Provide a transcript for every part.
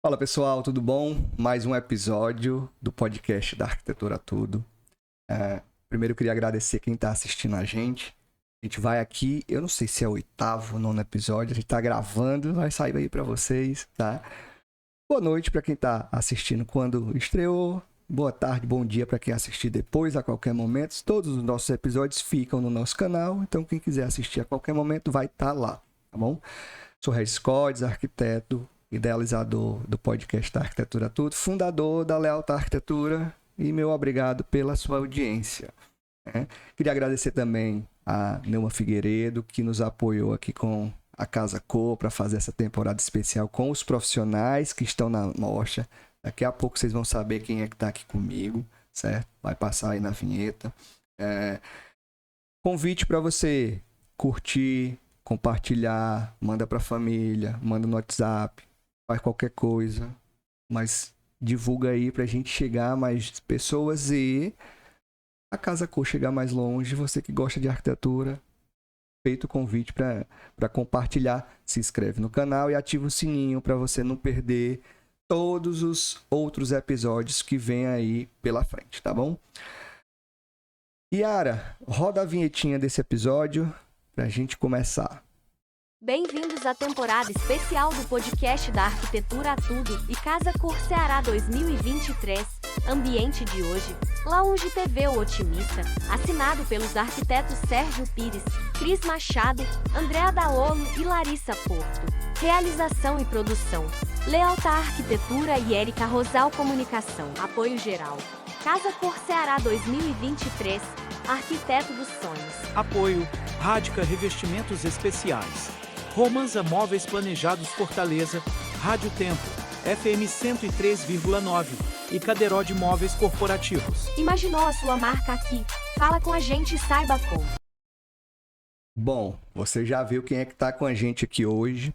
Fala pessoal, tudo bom? Mais um episódio do podcast da Arquitetura Tudo. Primeiro eu queria agradecer quem está assistindo a gente. A gente vai aqui, eu não sei se é o 8º ou 9º episódio, a gente está gravando, vai sair aí para vocês, tá? Boa noite para quem está assistindo quando estreou. Boa tarde, bom dia para quem assistir depois, a qualquer momento. Todos os nossos episódios ficam no nosso canal, então quem quiser assistir a qualquer momento vai estar lá, tá bom? Sou Regis Codes, arquiteto, idealizador do podcast da Arquitetura Tudo, fundador da Lealtar Arquitetura e meu obrigado pela sua audiência. Queria agradecer também a Neuma Figueiredo, que nos apoiou aqui com a Casa Cor para fazer essa temporada especial com os profissionais que estão na mostra. Daqui a pouco vocês vão saber quem é que está aqui comigo, certo? Vai passar aí na vinheta. Convite para você curtir, compartilhar, manda para a família, manda no WhatsApp, faz qualquer coisa, mas divulga aí pra gente chegar a mais pessoas e a Casa Cor chegar mais longe. Você que gosta de arquitetura, feito o convite para compartilhar, se inscreve no canal e ativa o sininho para você não perder todos os outros episódios que vem aí pela frente, tá bom? Yara, roda a vinhetinha desse episódio pra gente começar. Bem-vindos à temporada especial do podcast da Arquitetura a Tudo e Casa Cor Ceará 2023. Ambiente de hoje, Lounge TV O Otimista, assinado pelos arquitetos Sérgio Pires, Cris Machado, Andréa Dalolo e Larissa Porto. Realização e produção, Lealtar Arquitetura e Érica Rosal Comunicação. Apoio geral, Casa Cor Ceará 2023, Arquiteto dos Sonhos. Apoio, Rádica Revestimentos Especiais. Romanza Móveis Planejados Fortaleza, Rádio Tempo, FM 103,9 e Caderode Móveis Corporativos. Imaginou a sua marca aqui? Fala com a gente e saiba como. Bom, você já viu quem é que está com a gente aqui hoje.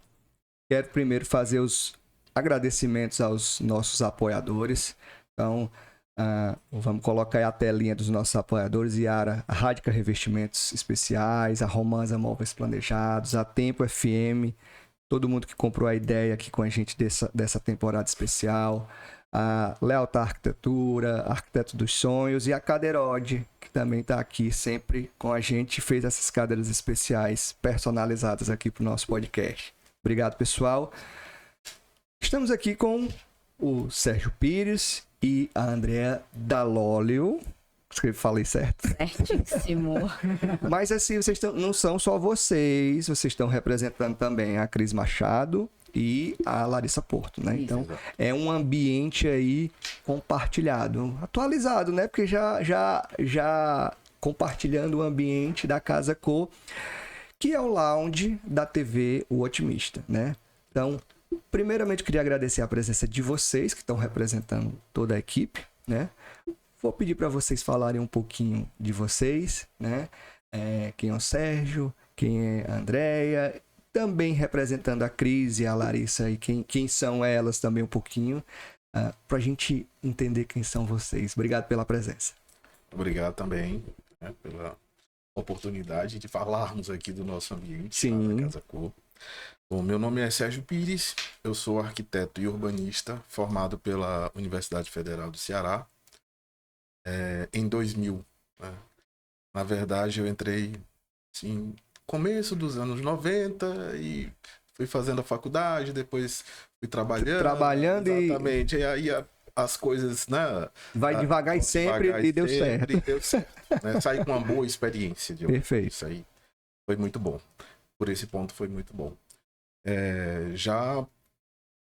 Quero primeiro fazer os agradecimentos aos nossos apoiadores. Então, vamos colocar aí a telinha dos nossos apoiadores. Yara, a Rádica Revestimentos Especiais, a Romanza Móveis Planejados, a Tempo FM, todo mundo que comprou a ideia aqui com a gente dessa temporada especial, a Lealtar Arquitetura, Arquiteto dos Sonhos e a Caderode, que também está aqui sempre com a gente, fez essas cadeiras especiais personalizadas aqui para o nosso podcast. Obrigado, pessoal. Estamos aqui com o Sérgio Pires e a Andréa Dalolo. Falei certo? Certíssimo. Mas assim, não são só vocês estão representando também a Cris Machado e a Larissa Porto, né? Então, é um ambiente aí compartilhado, atualizado, né? Porque já compartilhando o ambiente da Casa Cor, que é o lounge da TV O Otimista, né? Então, primeiramente, queria agradecer a presença de vocês que estão representando toda a equipe, né? Vou pedir para vocês falarem um pouquinho de vocês, né? Quem é o Sérgio, quem é a Andréia, também representando a Cris e a Larissa e quem são elas também um pouquinho, para a gente entender quem são vocês. Obrigado pela presença. Obrigado também, né, pela oportunidade de falarmos aqui do nosso ambiente. Sim. Na Casa Cor. Bom, meu nome é Sérgio Pires, eu sou arquiteto e urbanista formado pela Universidade Federal do Ceará em 2000. Né? Na verdade, eu entrei assim, começo dos anos 90 e fui fazendo a faculdade, depois fui trabalhando. Exatamente. E aí as coisas, né? Vai devagar e sempre e deu certo. E deu certo, né? Saí com uma boa experiência. Perfeito. Isso aí foi muito bom. Por esse ponto foi muito bom. Já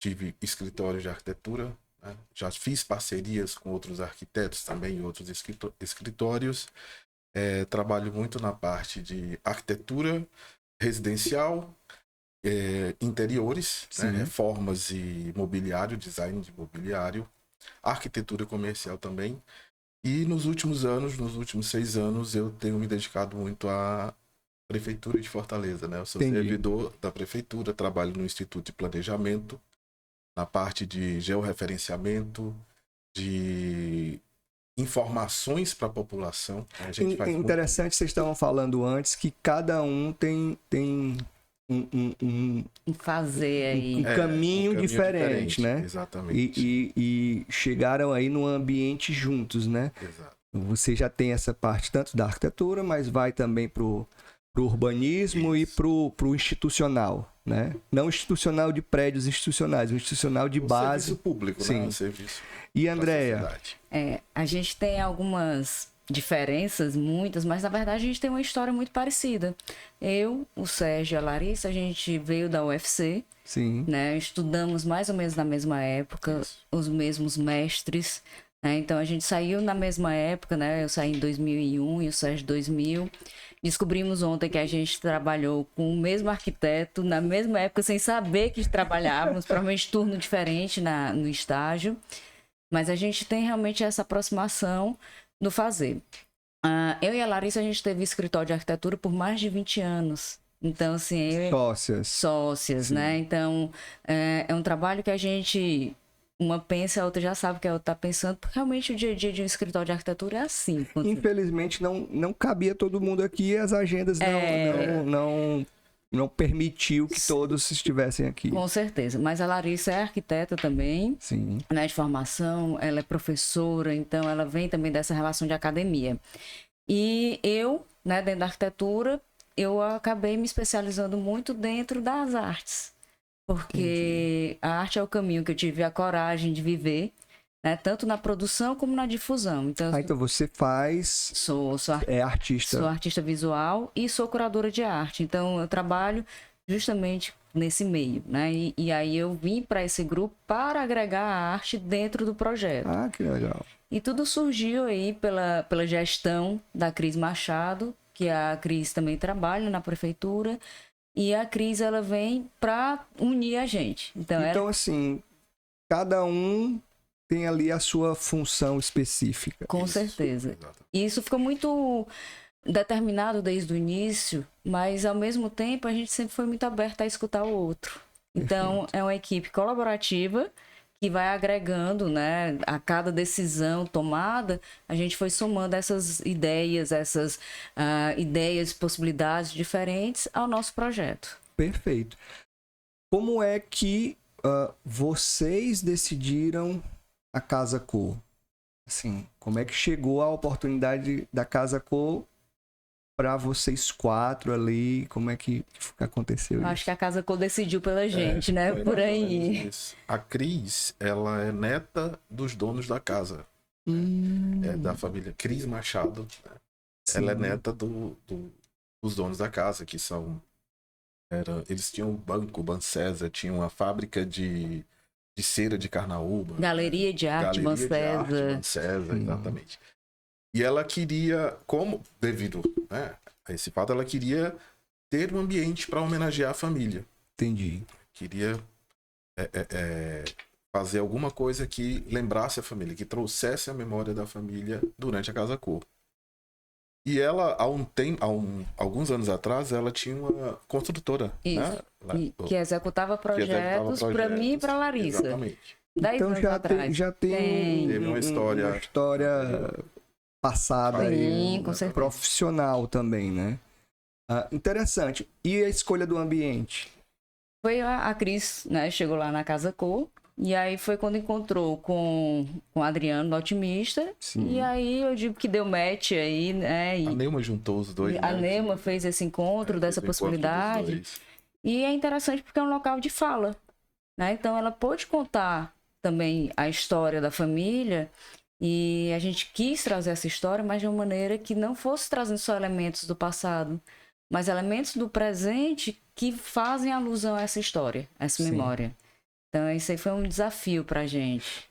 tive escritório de arquitetura, né? Já fiz parcerias com outros arquitetos também em outros escritórios. Trabalho muito na parte de arquitetura residencial, interiores, né? Reformas e mobiliário, design de mobiliário, arquitetura comercial também. E nos últimos 6 anos, eu tenho me dedicado muito à Prefeitura de Fortaleza, né? Eu sou servidor da Prefeitura, trabalho no Instituto de Planejamento, na parte de georreferenciamento, de informações para a população. A gente faz interessante, vocês estavam falando antes que cada um tem Fazer aí. um caminho diferente, né? Exatamente. E chegaram aí num ambiente juntos, né? Exato. Você já tem essa parte tanto da arquitetura, mas vai também pro urbanismo e pro institucional, né? Não institucional de prédios institucionais, o institucional de base. Serviço público, Sim. né? Um serviço E Andréia? pra sociedade. A gente tem algumas diferenças, muitas, mas na verdade a gente tem uma história muito parecida. Eu, o Sérgio e a Larissa, a gente veio da UFC, Sim. né? Estudamos mais ou menos na mesma época, os mesmos mestres, né? Então a gente saiu na mesma época, né? Eu saí em 2001 e o Sérgio em 2000. Descobrimos ontem que a gente trabalhou com o mesmo arquiteto na mesma época, sem saber que trabalhávamos, provavelmente turno diferente no estágio. Mas a gente tem realmente essa aproximação no fazer. Eu e a Larissa, a gente teve escritório de arquitetura por mais de 20 anos. Então, assim... Sócias, né? Então, é um trabalho que a gente... Uma pensa, a outra já sabe o que a outra está pensando, porque realmente o dia a dia de um escritório de arquitetura é assim. Infelizmente, não cabia todo mundo aqui, as agendas não permitiu que todos estivessem aqui. Com certeza. Mas a Larissa é arquiteta também, Sim. Né, de formação, ela é professora, então ela vem também dessa relação de academia. E eu, né, dentro da arquitetura, eu acabei me especializando muito dentro das artes. Porque a arte é o caminho que eu tive a coragem de viver, né, tanto na produção como na difusão. Então, Então você faz... é artista. Sou artista visual e sou curadora de arte. Então eu trabalho justamente nesse meio, né? E aí eu vim para esse grupo para agregar a arte dentro do projeto. Ah, que legal. E tudo surgiu aí pela gestão da Cris Machado, que a Cris também trabalha na prefeitura. E a Cris, ela vem para unir a gente. Então, assim, cada um tem ali a sua função específica. Com certeza. E isso ficou muito determinado desde o início, mas ao mesmo tempo a gente sempre foi muito aberta a escutar o outro. Então, é uma equipe colaborativa que vai agregando, né? A cada decisão tomada, a gente foi somando essas ideias, possibilidades diferentes ao nosso projeto. Perfeito. Como é que vocês decidiram a Casa Cor? Assim, como é que chegou a oportunidade da Casa Cor para vocês quatro ali? Como é que aconteceu isso? Acho que a Casa Cor decidiu pela gente, né? Por aí. A Cris, ela é neta dos donos da casa. É da família Cris Machado. Né? Ela é neta dos donos da casa, que são... eles tinham um banco, Bancesa, tinham uma fábrica de cera de Carnaúba. Galeria de Arte Bancesa, exatamente. E ela queria, devido, né, a esse fato, ela queria ter um ambiente para homenagear a família. Entendi. Queria fazer alguma coisa que lembrasse a família, que trouxesse a memória da família durante a Casa Cor. E ela, alguns anos atrás, ela tinha uma construtora. Isso. Né? Que executava projetos para mim e para a Larissa. Exatamente. 10 então anos atrás. já tem uma história passada aí, com certeza. Profissional também, né? Interessante. E a escolha do ambiente? Foi a Cris, né? Chegou lá na Casa Cor. E aí foi quando encontrou com o Adriano, do Otimista. Sim. E aí eu digo que deu match aí, né? A Neuma juntou os dois. A Neuma fez esse encontro dessa possibilidade. E é interessante porque é um local de fala, né? Então ela pôde contar também a história da família. E a gente quis trazer essa história, mas de uma maneira que não fosse trazendo só elementos do passado, mas elementos do presente que fazem alusão a essa história, a essa memória. Então, isso aí foi um desafio pra gente.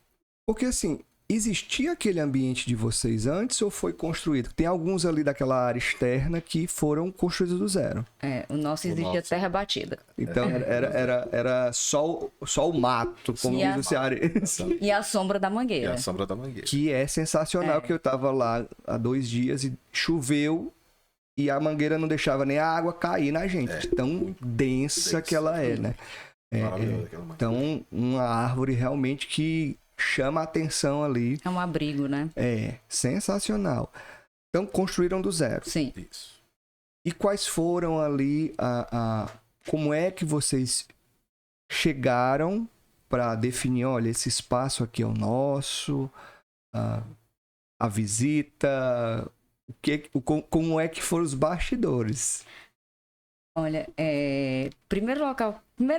Porque, assim, existia aquele ambiente de vocês antes ou foi construído? Tem alguns ali daquela área externa que foram construídos do zero. O nosso existia terra batida. Então, era só o mato, como diz o cearense. E a sombra da mangueira. Que é sensacional, que eu tava lá há 2 dias e choveu e a mangueira não deixava nem a água cair na gente. Tão densa que ela é, né? Então, uma árvore realmente que chama a atenção ali. É um abrigo, né? Sensacional. Então, construíram do zero. Sim. Isso. E quais foram ali como é que vocês chegaram para definir, olha, esse espaço aqui é o nosso, a visita, como é que foram os bastidores? Olha, primeira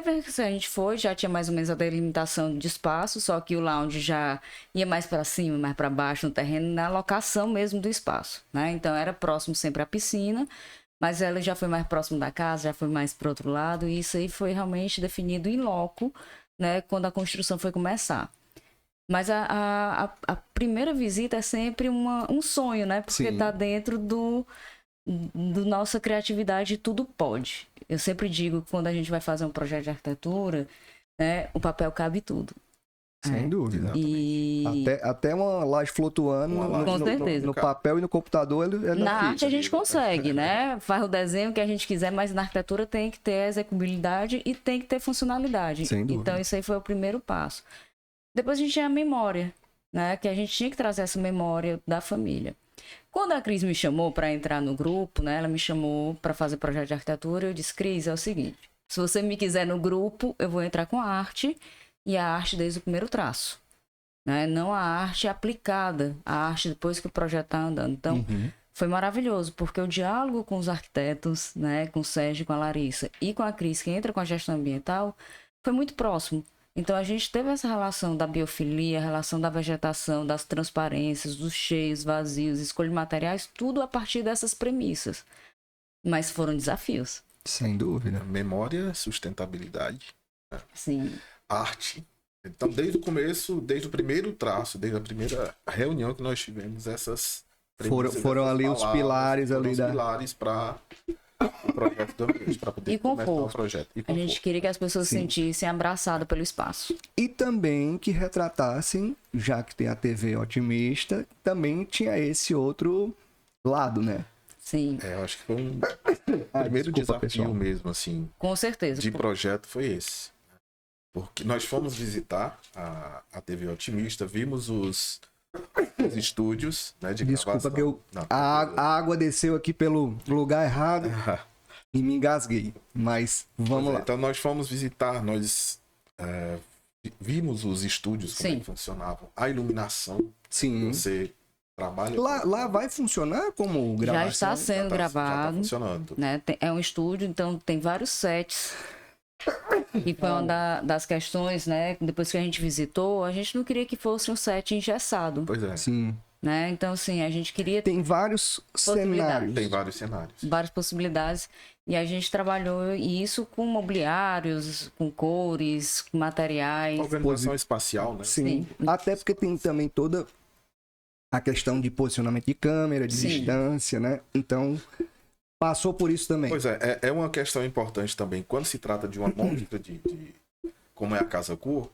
vez que a gente foi, já tinha mais ou menos a delimitação de espaço, só que o lounge já ia mais para cima, mais para baixo no terreno, na locação mesmo do espaço, né? Então era próximo sempre à piscina, mas ela já foi mais próximo da casa, já foi mais para outro lado, e isso aí foi realmente definido em loco, né? Quando a construção foi começar. Mas a primeira visita é sempre um sonho, né? Porque tá dentro do nossa criatividade, tudo pode. Eu sempre digo que quando a gente vai fazer um projeto de arquitetura, né, o papel cabe tudo. Sem dúvida. E... Até uma laje flutuando Com certeza. No papel e no computador. Na arte a gente consegue, né? Faz o desenho que a gente quiser, mas na arquitetura tem que ter execuibilidade e tem que ter funcionalidade. Sem dúvida. Então isso aí foi o primeiro passo. Depois a gente tinha a memória, né? Que a gente tinha que trazer essa memória da família. Quando a Cris me chamou para entrar no grupo, né? Ela me chamou para fazer projeto de arquitetura. Eu disse, Cris, é o seguinte, se você me quiser no grupo, eu vou entrar com a arte, e a arte desde o primeiro traço, né? Não a arte aplicada, a arte depois que o projeto está andando. Então, foi maravilhoso, porque o diálogo com os arquitetos, né? Com o Sérgio, com a Larissa e com a Cris, que entra com a gestão ambiental, foi muito próximo. Então, a gente teve essa relação da biofilia, a relação da vegetação, das transparências, dos cheios, vazios, escolha de materiais, tudo a partir dessas premissas. Mas foram desafios. Sem dúvida. Memória, sustentabilidade. Né? Sim. Arte. Então, desde o começo, desde o primeiro traço, desde a primeira reunião que nós tivemos, essas foram ali os pilares ali os pilares para o projeto do ambiente, para poder começar o projeto. A gente queria que as pessoas se sentissem abraçadas pelo espaço. E também que retratassem, já que tem a TV otimista, também tinha esse outro lado, né? Sim. Eu acho que foi um primeiro desafio mesmo, assim. Com certeza. De projeto foi esse. Porque nós fomos visitar a TV Otimista, vimos os estúdios, né, de Desculpa gravação. que a água desceu aqui pelo lugar errado e me engasguei, mas vamos lá. Então nós fomos visitar, nós vimos os estúdios, como é que funcionavam, a iluminação. Sim. Você trabalha... Lá vai funcionar como gravação? Já está sendo gravado. Já está funcionando. Né? É um estúdio, então tem vários sets. E foi uma das questões, né? Depois que a gente visitou, a gente não queria que fosse um set engessado. Pois é. Sim. Né? Então, assim, a gente queria... Tem vários cenários. Tem vários cenários. Várias possibilidades. E a gente trabalhou isso com mobiliários, com cores, com materiais. Organização espacial, né? Sim. Até porque tem também toda a questão de posicionamento de câmera, de distância, né? Então... Passou por isso também. Pois é uma questão importante também, quando se trata de uma mostra de como é a Casa Cor,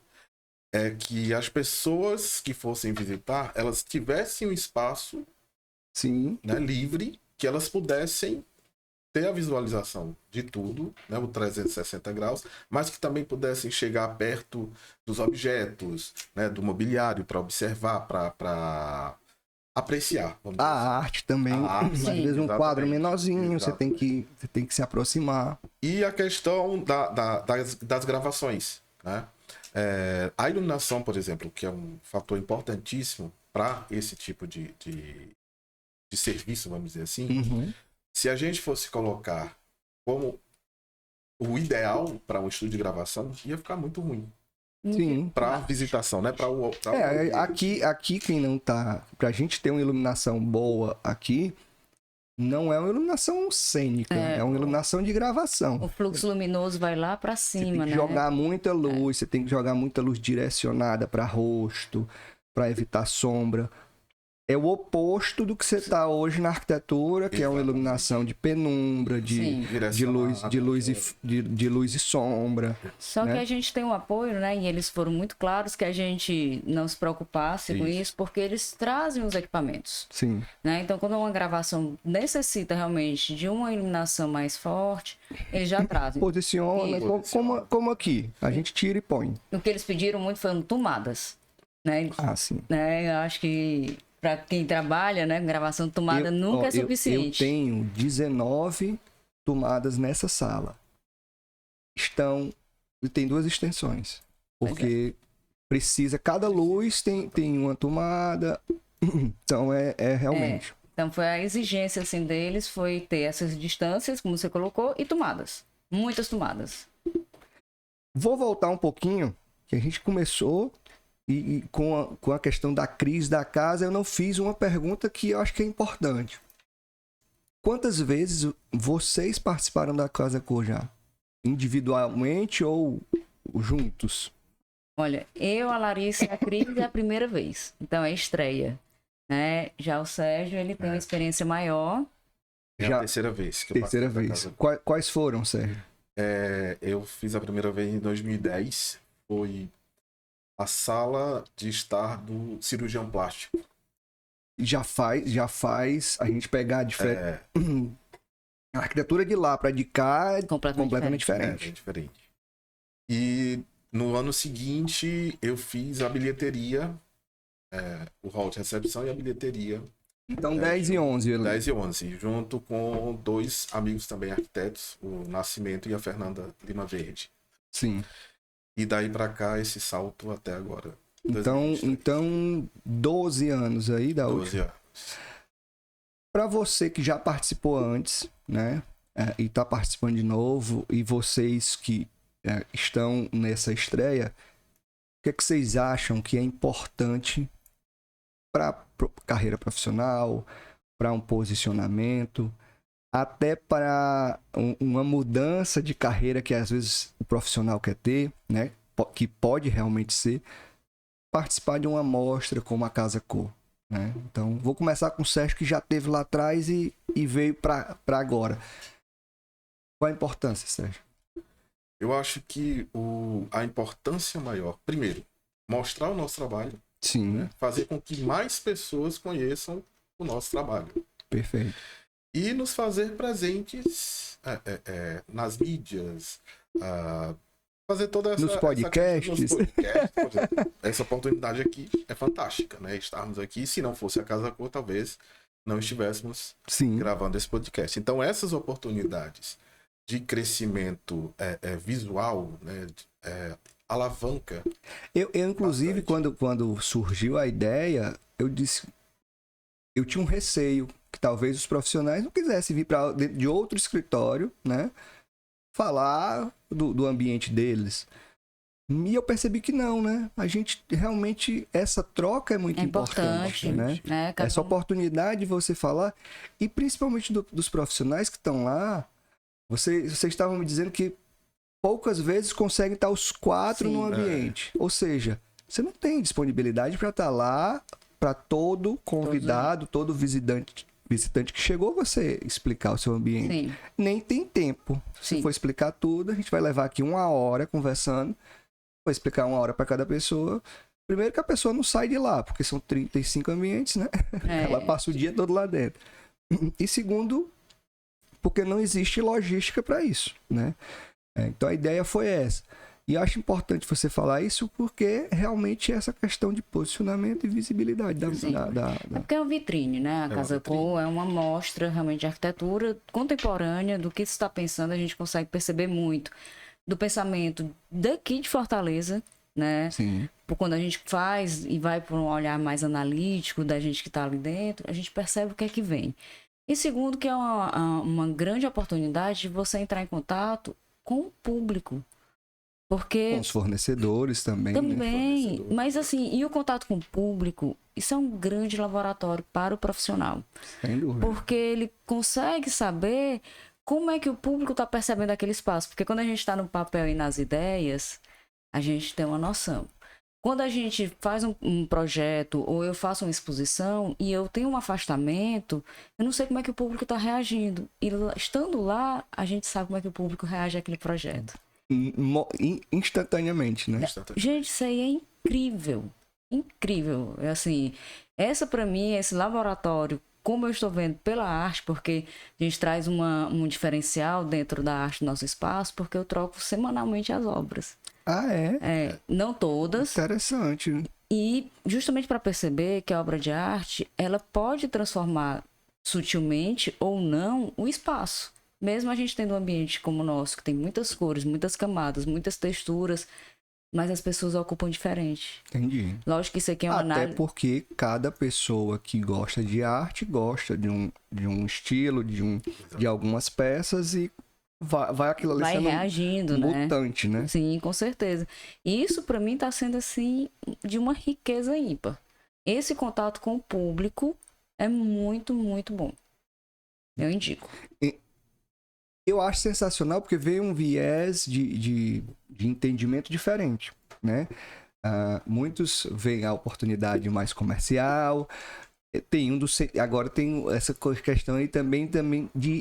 é que as pessoas que fossem visitar, elas tivessem um espaço né, livre, que elas pudessem ter a visualização de tudo, né, o 360 graus, mas que também pudessem chegar perto dos objetos, né, do mobiliário, para observar, para apreciar. A arte também. Às vezes um quadro menorzinho, você tem que se aproximar. E a questão das gravações, né? A iluminação, por exemplo, que é um fator importantíssimo para esse tipo de serviço, vamos dizer assim. Se a gente fosse colocar como o ideal para um estúdio de gravação, ia ficar muito ruim. Sim. Para visitação, né? Aqui quem não tá... Pra gente ter uma iluminação boa aqui, não é uma iluminação cênica, é uma iluminação de gravação. O fluxo luminoso vai lá para cima, né? Você tem que jogar muita luz, você tem que jogar muita luz direcionada para rosto, para evitar sombra. É o oposto do que você está hoje na arquitetura, que é uma iluminação de penumbra, de luz e sombra. Só que a gente tem um apoio, né? E eles foram muito claros que a gente não se preocupasse com isso, porque eles trazem os equipamentos. Sim. Né? Então, quando uma gravação necessita realmente de uma iluminação mais forte, eles já trazem. Posiciona, como aqui. A gente tira e põe. O que eles pediram muito foram tomadas. Né? Sim. Né? Eu acho que para quem trabalha, né, gravação de tomada nunca é suficiente. Eu tenho 19 tomadas nessa sala. tem 2 extensões. Porque precisa, cada luz tem uma tomada. Então realmente. Então foi a exigência assim deles, foi ter essas distâncias, como você colocou, e tomadas. Muitas tomadas. Vou voltar um pouquinho, que a gente começou e com a questão da crise da casa, eu não fiz uma pergunta que eu acho que é importante. Quantas vezes vocês participaram da Casa Cor já? Individualmente ou juntos? Olha, eu, a Larissa e a Cris é a primeira vez. Então é estreia. Né? Já o Sérgio, ele tem uma experiência maior. É a terceira vez que eu Terceira participo da vez. Casa Cor. Quais foram, Sérgio? Eu fiz a primeira vez em 2010. Foi a sala de estar do cirurgião plástico. Já faz a gente pegar a arquitetura de lá para de cá é completamente diferente. É diferente. E no ano seguinte eu fiz a bilheteria, o hall de recepção e a bilheteria. Então 10 e 11. 10 e 11, junto com 2 amigos também arquitetos, o Nascimento e a Fernanda Lima Verde. Sim. E daí pra cá esse salto até agora. Então 12 anos aí da 12 última. anos. Para você que já participou antes, né? E tá participando de novo, e vocês que estão nessa estreia, o que é que vocês acham que é importante para carreira profissional, para um posicionamento, até para uma mudança de carreira que às vezes o profissional quer ter, né? Que pode realmente ser participar de uma mostra como a Casa Cor, né? Então, vou começar com o Sérgio, que já teve lá atrás e veio para agora. Qual a importância, Sérgio? Eu acho que a importância maior, primeiro, mostrar o nosso trabalho. Sim. Né? Fazer com que mais pessoas conheçam o nosso trabalho. Perfeito. E nos fazer presentes nas mídias, fazer toda essa... Nos podcasts. Essa oportunidade aqui é fantástica, né? Estarmos aqui, se não fosse a Casa Cor, talvez não estivéssemos gravando esse podcast. Então, essas oportunidades de crescimento visual, né? Alavanca. Eu inclusive, quando surgiu a ideia, eu disse... Eu tinha um receio que talvez os profissionais não quisessem vir para dentro de outro escritório, né? Falar do ambiente deles. E eu percebi que não, né? A gente realmente, essa troca é muito importante, né? Essa oportunidade de você falar, e principalmente dos profissionais que estão lá, vocês estavam me dizendo que poucas vezes conseguem estar os 4 no ambiente. Ou seja, você não tem disponibilidade para estar lá para todo convidado, todo visitante que chegou, você explicar o seu ambiente. Sim. Nem tem tempo. Se for explicar tudo, a gente vai levar aqui 1 hora conversando. Vou explicar 1 hora para cada pessoa. Primeiro que a pessoa não sai de lá, porque são 35 ambientes, né? Ela passa o dia todo lá dentro. E segundo, porque não existe logística para isso, né? Então a ideia foi essa. E acho importante você falar isso porque realmente essa questão de posicionamento e visibilidade da... É porque é uma vitrine, né? A Casa Cor é uma mostra realmente de arquitetura contemporânea, do que você está pensando, a gente consegue perceber muito do pensamento daqui de Fortaleza, né? Sim. Quando a gente faz e vai por um olhar mais analítico da gente que está ali dentro, a gente percebe o que é que vem. E segundo, que é uma grande oportunidade de você entrar em contato com o público. Porque... Com os fornecedores também. Também, né? Mas assim, e o contato com o público, isso é um grande laboratório para o profissional. Sem dúvida. Porque ele consegue saber como é que o público está percebendo aquele espaço. Porque quando a gente está no papel e nas ideias, a gente tem uma noção. Quando a gente faz um projeto ou eu faço uma exposição e eu tenho um afastamento, eu não sei como é que o público está reagindo. E estando lá, a gente sabe como é que o público reage àquele projeto. Instantaneamente, né? Gente, isso aí é incrível. Incrível. Assim, essa para mim, esse laboratório, como eu estou vendo pela arte, porque a gente traz um diferencial dentro da arte do nosso espaço, porque eu troco semanalmente as obras. Ah, é? Não todas. Interessante. E justamente para perceber que a obra de arte, ela pode transformar sutilmente ou não o espaço. mesmo a gente tendo um ambiente como o nosso, que tem muitas cores, muitas camadas, muitas texturas, mas as pessoas ocupam diferente. Entendi. Lógico que isso aqui é uma Até análise... porque cada pessoa que gosta de arte gosta de um estilo, de algumas peças e vai aquilo ali Vai sendo reagindo, né? mutante, né? Sim, com certeza. E isso, para mim, tá sendo, assim, de uma riqueza ímpar. Esse contato com o público é muito, muito bom. Eu indico. Eu acho sensacional porque veio um viés de entendimento diferente, né? Muitos veem a oportunidade mais comercial, agora tem essa questão aí também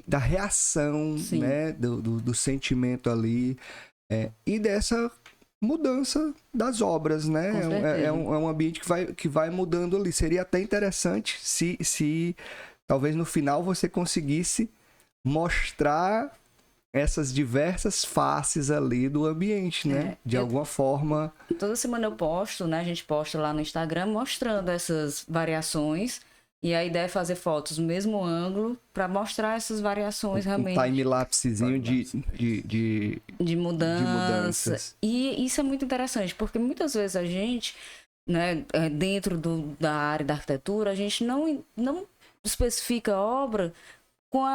da reação, Sim. né? Do sentimento ali, e dessa mudança das obras, né? Com certeza. É um ambiente que vai mudando ali. Seria até interessante se talvez no final você conseguisse mostrar essas diversas faces ali do ambiente, né? De alguma forma. Toda semana eu posto, né? A gente posta lá no Instagram mostrando essas variações. E a ideia é fazer fotos no mesmo ângulo para mostrar essas variações realmente. Um time-lapsezinho De mudanças. E isso é muito interessante, porque muitas vezes a gente, né, dentro da área da arquitetura, a gente não especifica a obra com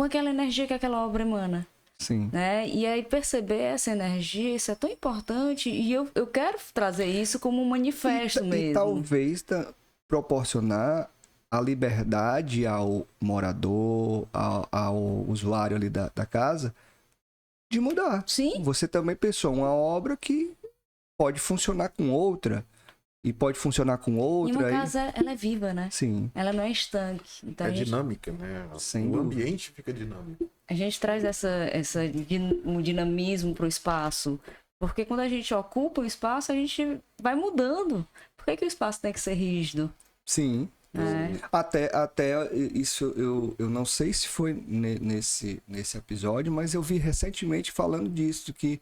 aquela energia que aquela obra emana. Sim. Né? E aí perceber essa energia, isso é tão importante, e eu quero trazer isso como um manifesto mesmo. E talvez proporcionar a liberdade ao morador, ao usuário ali da casa, de mudar. Sim. Você também pensou uma obra que pode funcionar com outra, e pode funcionar com outra. E uma casa, ela é viva, né? Sim. Ela não é estanque. Então Dinâmica, né? O ambiente fica dinâmico. A gente traz um dinamismo para o espaço. Porque quando a gente ocupa o espaço, a gente vai mudando. Por que o espaço tem que ser rígido? Sim. Até isso, eu não sei se foi nesse episódio, mas eu vi recentemente falando disso, que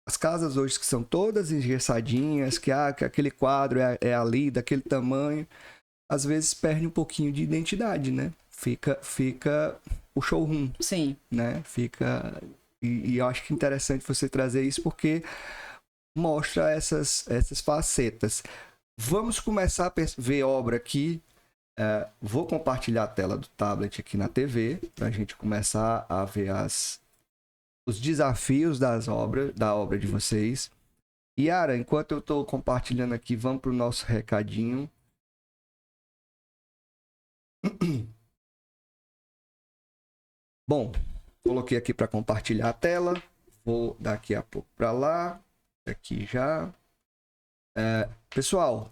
as casas hoje que são todas engessadinhas, que aquele quadro é ali, daquele tamanho, às vezes perde um pouquinho de identidade, né? Fica o showroom. Sim. Né? Fica... E eu acho que é interessante você trazer isso porque mostra essas facetas. Vamos começar a ver obra aqui. Vou compartilhar a tela do tablet aqui na TV para a gente começar a ver os desafios da obra de vocês. Yara, enquanto eu estou compartilhando aqui, vamos para o nosso recadinho. Bom, coloquei aqui para compartilhar a tela. Vou daqui a pouco para lá. Aqui já. Pessoal,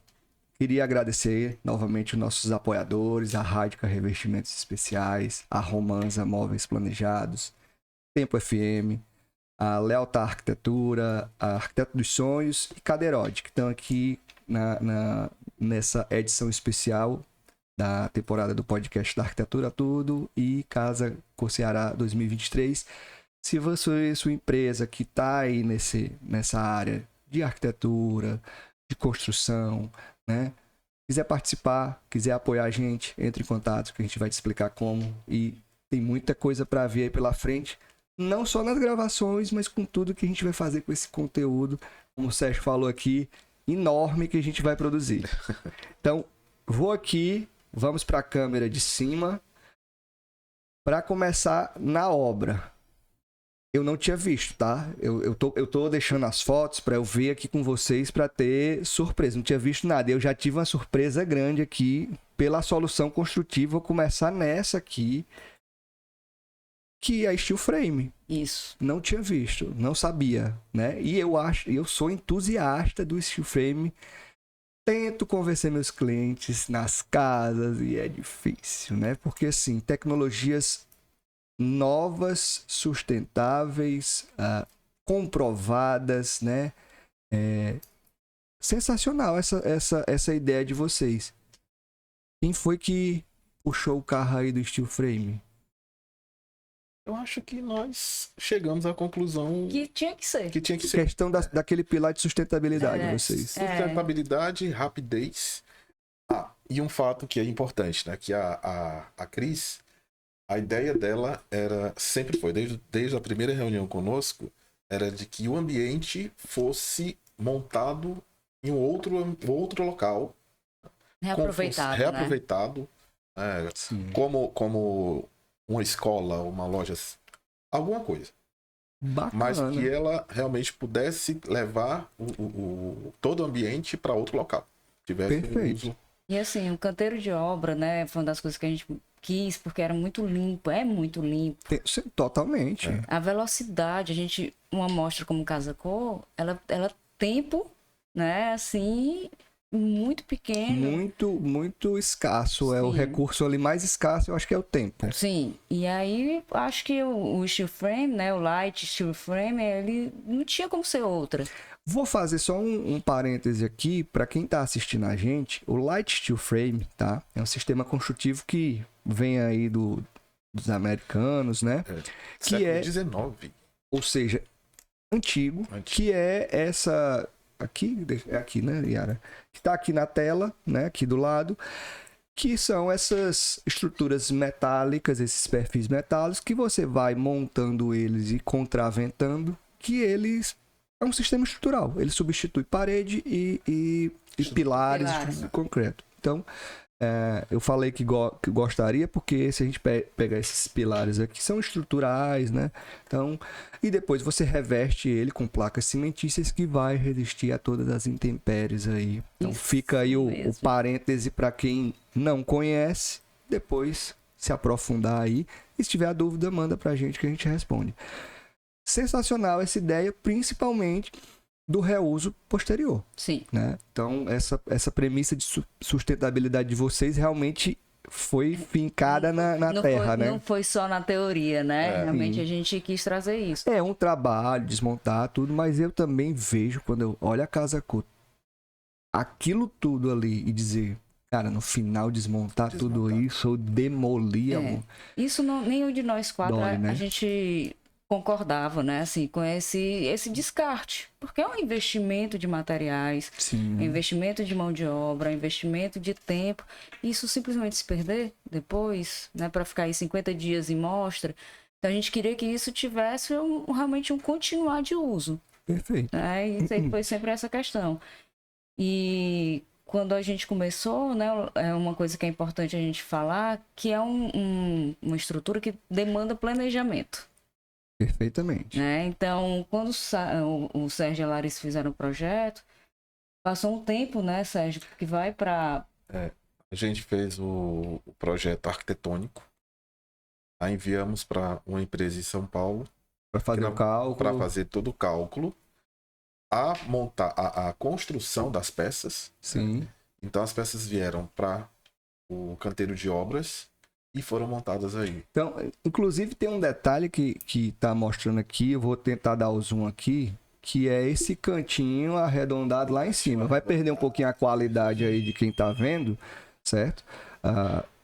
queria agradecer novamente os nossos apoiadores, a Radica Revestimentos Especiais, a Romanza Móveis Planejados, Tempo FM, a Lealtar Arquitetura, a Arquiteto dos Sonhos e Caderode, que estão aqui nessa edição especial da temporada do podcast da Arquitetura Tudo e Casa Cor Ceará 2023. Se você, sua empresa que está aí nessa área de arquitetura, de construção, né? Quiser participar, quiser apoiar a gente, entre em contato que a gente vai te explicar como. E tem muita coisa para vir aí pela frente, não só nas gravações, mas com tudo que a gente vai fazer com esse conteúdo, como o Sérgio falou aqui, enorme que a gente vai produzir. Então, vou aqui, vamos para a câmera de cima para começar na obra. Eu não tinha visto, tá? Eu tô deixando as fotos para eu ver aqui com vocês para ter surpresa. Não tinha visto nada. Eu já tive uma surpresa grande aqui pela solução construtiva. Vou começar nessa aqui, que é a Steel Frame. Isso. Não tinha visto, não sabia, né? E eu sou entusiasta do Steel Frame. Tento convencer meus clientes nas casas e é difícil, né? Porque assim, tecnologias novas, sustentáveis, comprovadas, né? Sensacional essa ideia de vocês. Quem foi que puxou o carro aí do Steel Frame? Eu acho que nós chegamos à conclusão Que tinha que ser. que tinha que ser Questão daquele pilar de sustentabilidade, vocês. sustentabilidade, rapidez. E um fato que é importante, né? Que a Cris, A ideia dela sempre foi, desde a primeira reunião conosco, era de que o ambiente fosse montado em um outro local. Reaproveitado, como uma escola, uma loja, alguma coisa. Bacana. Mas que ela realmente pudesse levar todo o ambiente para outro local. Tivesse Perfeito. um uso. E assim, o canteiro de obra, né, foi uma das coisas que a gente quis, porque era muito limpo, é muito limpo. Sim, totalmente. A velocidade, uma amostra como Casa Cor, ela tempo, né, assim, muito pequeno. Muito escasso. É o Sim. recurso ali mais escasso, eu acho que é o tempo. Sim, e aí acho que o steel frame, né, o light steel frame, ele não tinha como ser outra. Vou fazer só um parêntese aqui para quem está assistindo a gente. O Light Steel Frame, tá? É um sistema construtivo que vem aí dos americanos, né? Século XIX. Ou seja, antigo, que é essa aqui, é aqui, né, Yara? Que está aqui na tela, né? Aqui do lado, que são essas estruturas metálicas, esses perfis metálicos que você vai montando eles e contraventando, que eles é um sistema estrutural. Ele substitui parede e pilares de concreto. Então, eu falei que gostaria, porque se a gente pegar esses pilares aqui, são estruturais, né? Então, e depois você reveste ele com placas cimentícias que vai resistir a todas as intempéries aí. Então, Isso fica aí o mesmo. parêntese para quem não conhece, depois se aprofundar aí. E se tiver dúvida, manda pra gente que a gente responde. Sensacional essa ideia, principalmente do reuso posterior. Sim. Né? Então, essa premissa de sustentabilidade de vocês realmente foi fincada na terra, né? Não foi só na teoria, né? Realmente Sim. a gente quis trazer isso. É um trabalho, desmontar tudo, mas eu também vejo, quando eu olho a Casa Cor, aquilo tudo ali e dizer, cara, no final desmontar tudo isso, ou demolir amor. Isso nenhum de nós quatro, Dói, né? a gente concordava, né, assim, com esse descarte, porque é um investimento de materiais, Sim. é um investimento de mão de obra, é um investimento de tempo, isso simplesmente se perder depois, né, para ficar aí 50 dias em mostra, então a gente queria que isso tivesse realmente um continuar de uso, Perfeito. né, e isso aí foi sempre essa questão. E quando a gente começou, né, é uma coisa que é importante a gente falar, que é uma estrutura que demanda planejamento. Perfeitamente. Né? Então, quando o Sérgio e a Larissa fizeram o projeto, passou um tempo, né, Sérgio, que vai para... A gente fez o projeto arquitetônico, aí enviamos para uma empresa em São Paulo Para fazer o cálculo. para fazer todo o cálculo, a montar a construção das peças. Sim. Então as peças vieram para o canteiro de obras e foram montadas aí. Então, inclusive tem um detalhe que tá mostrando aqui, eu vou tentar dar o zoom aqui, que é esse cantinho arredondado lá em cima. Vai perder um pouquinho a qualidade aí de quem tá vendo, certo?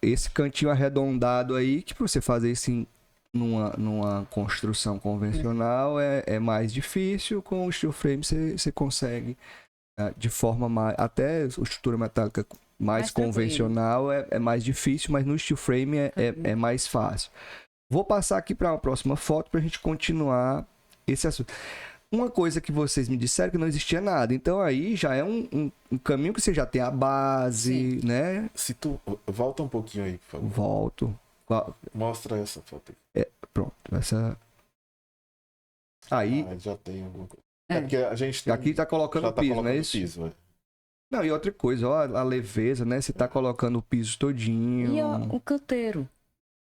Esse cantinho arredondado aí, que para você fazer isso numa construção convencional é mais difícil, com o steel frame você consegue de forma mais... Até a estrutura metálica mais convencional é mais difícil, mas no steel frame é mais fácil. Vou passar aqui para uma próxima foto para a gente continuar esse assunto. Uma coisa que vocês me disseram que não existia nada, então aí já é um caminho que você já tem a base, né? Se tu volta um pouquinho aí, por favor. Volto. Mostra essa foto aí. Pronto, essa... Aí... já tem alguma coisa. Porque a gente aqui tá colocando o piso, não é isso? Piso, Não, e outra coisa, ó, a leveza, né? Você tá colocando o piso todinho. E o canteiro.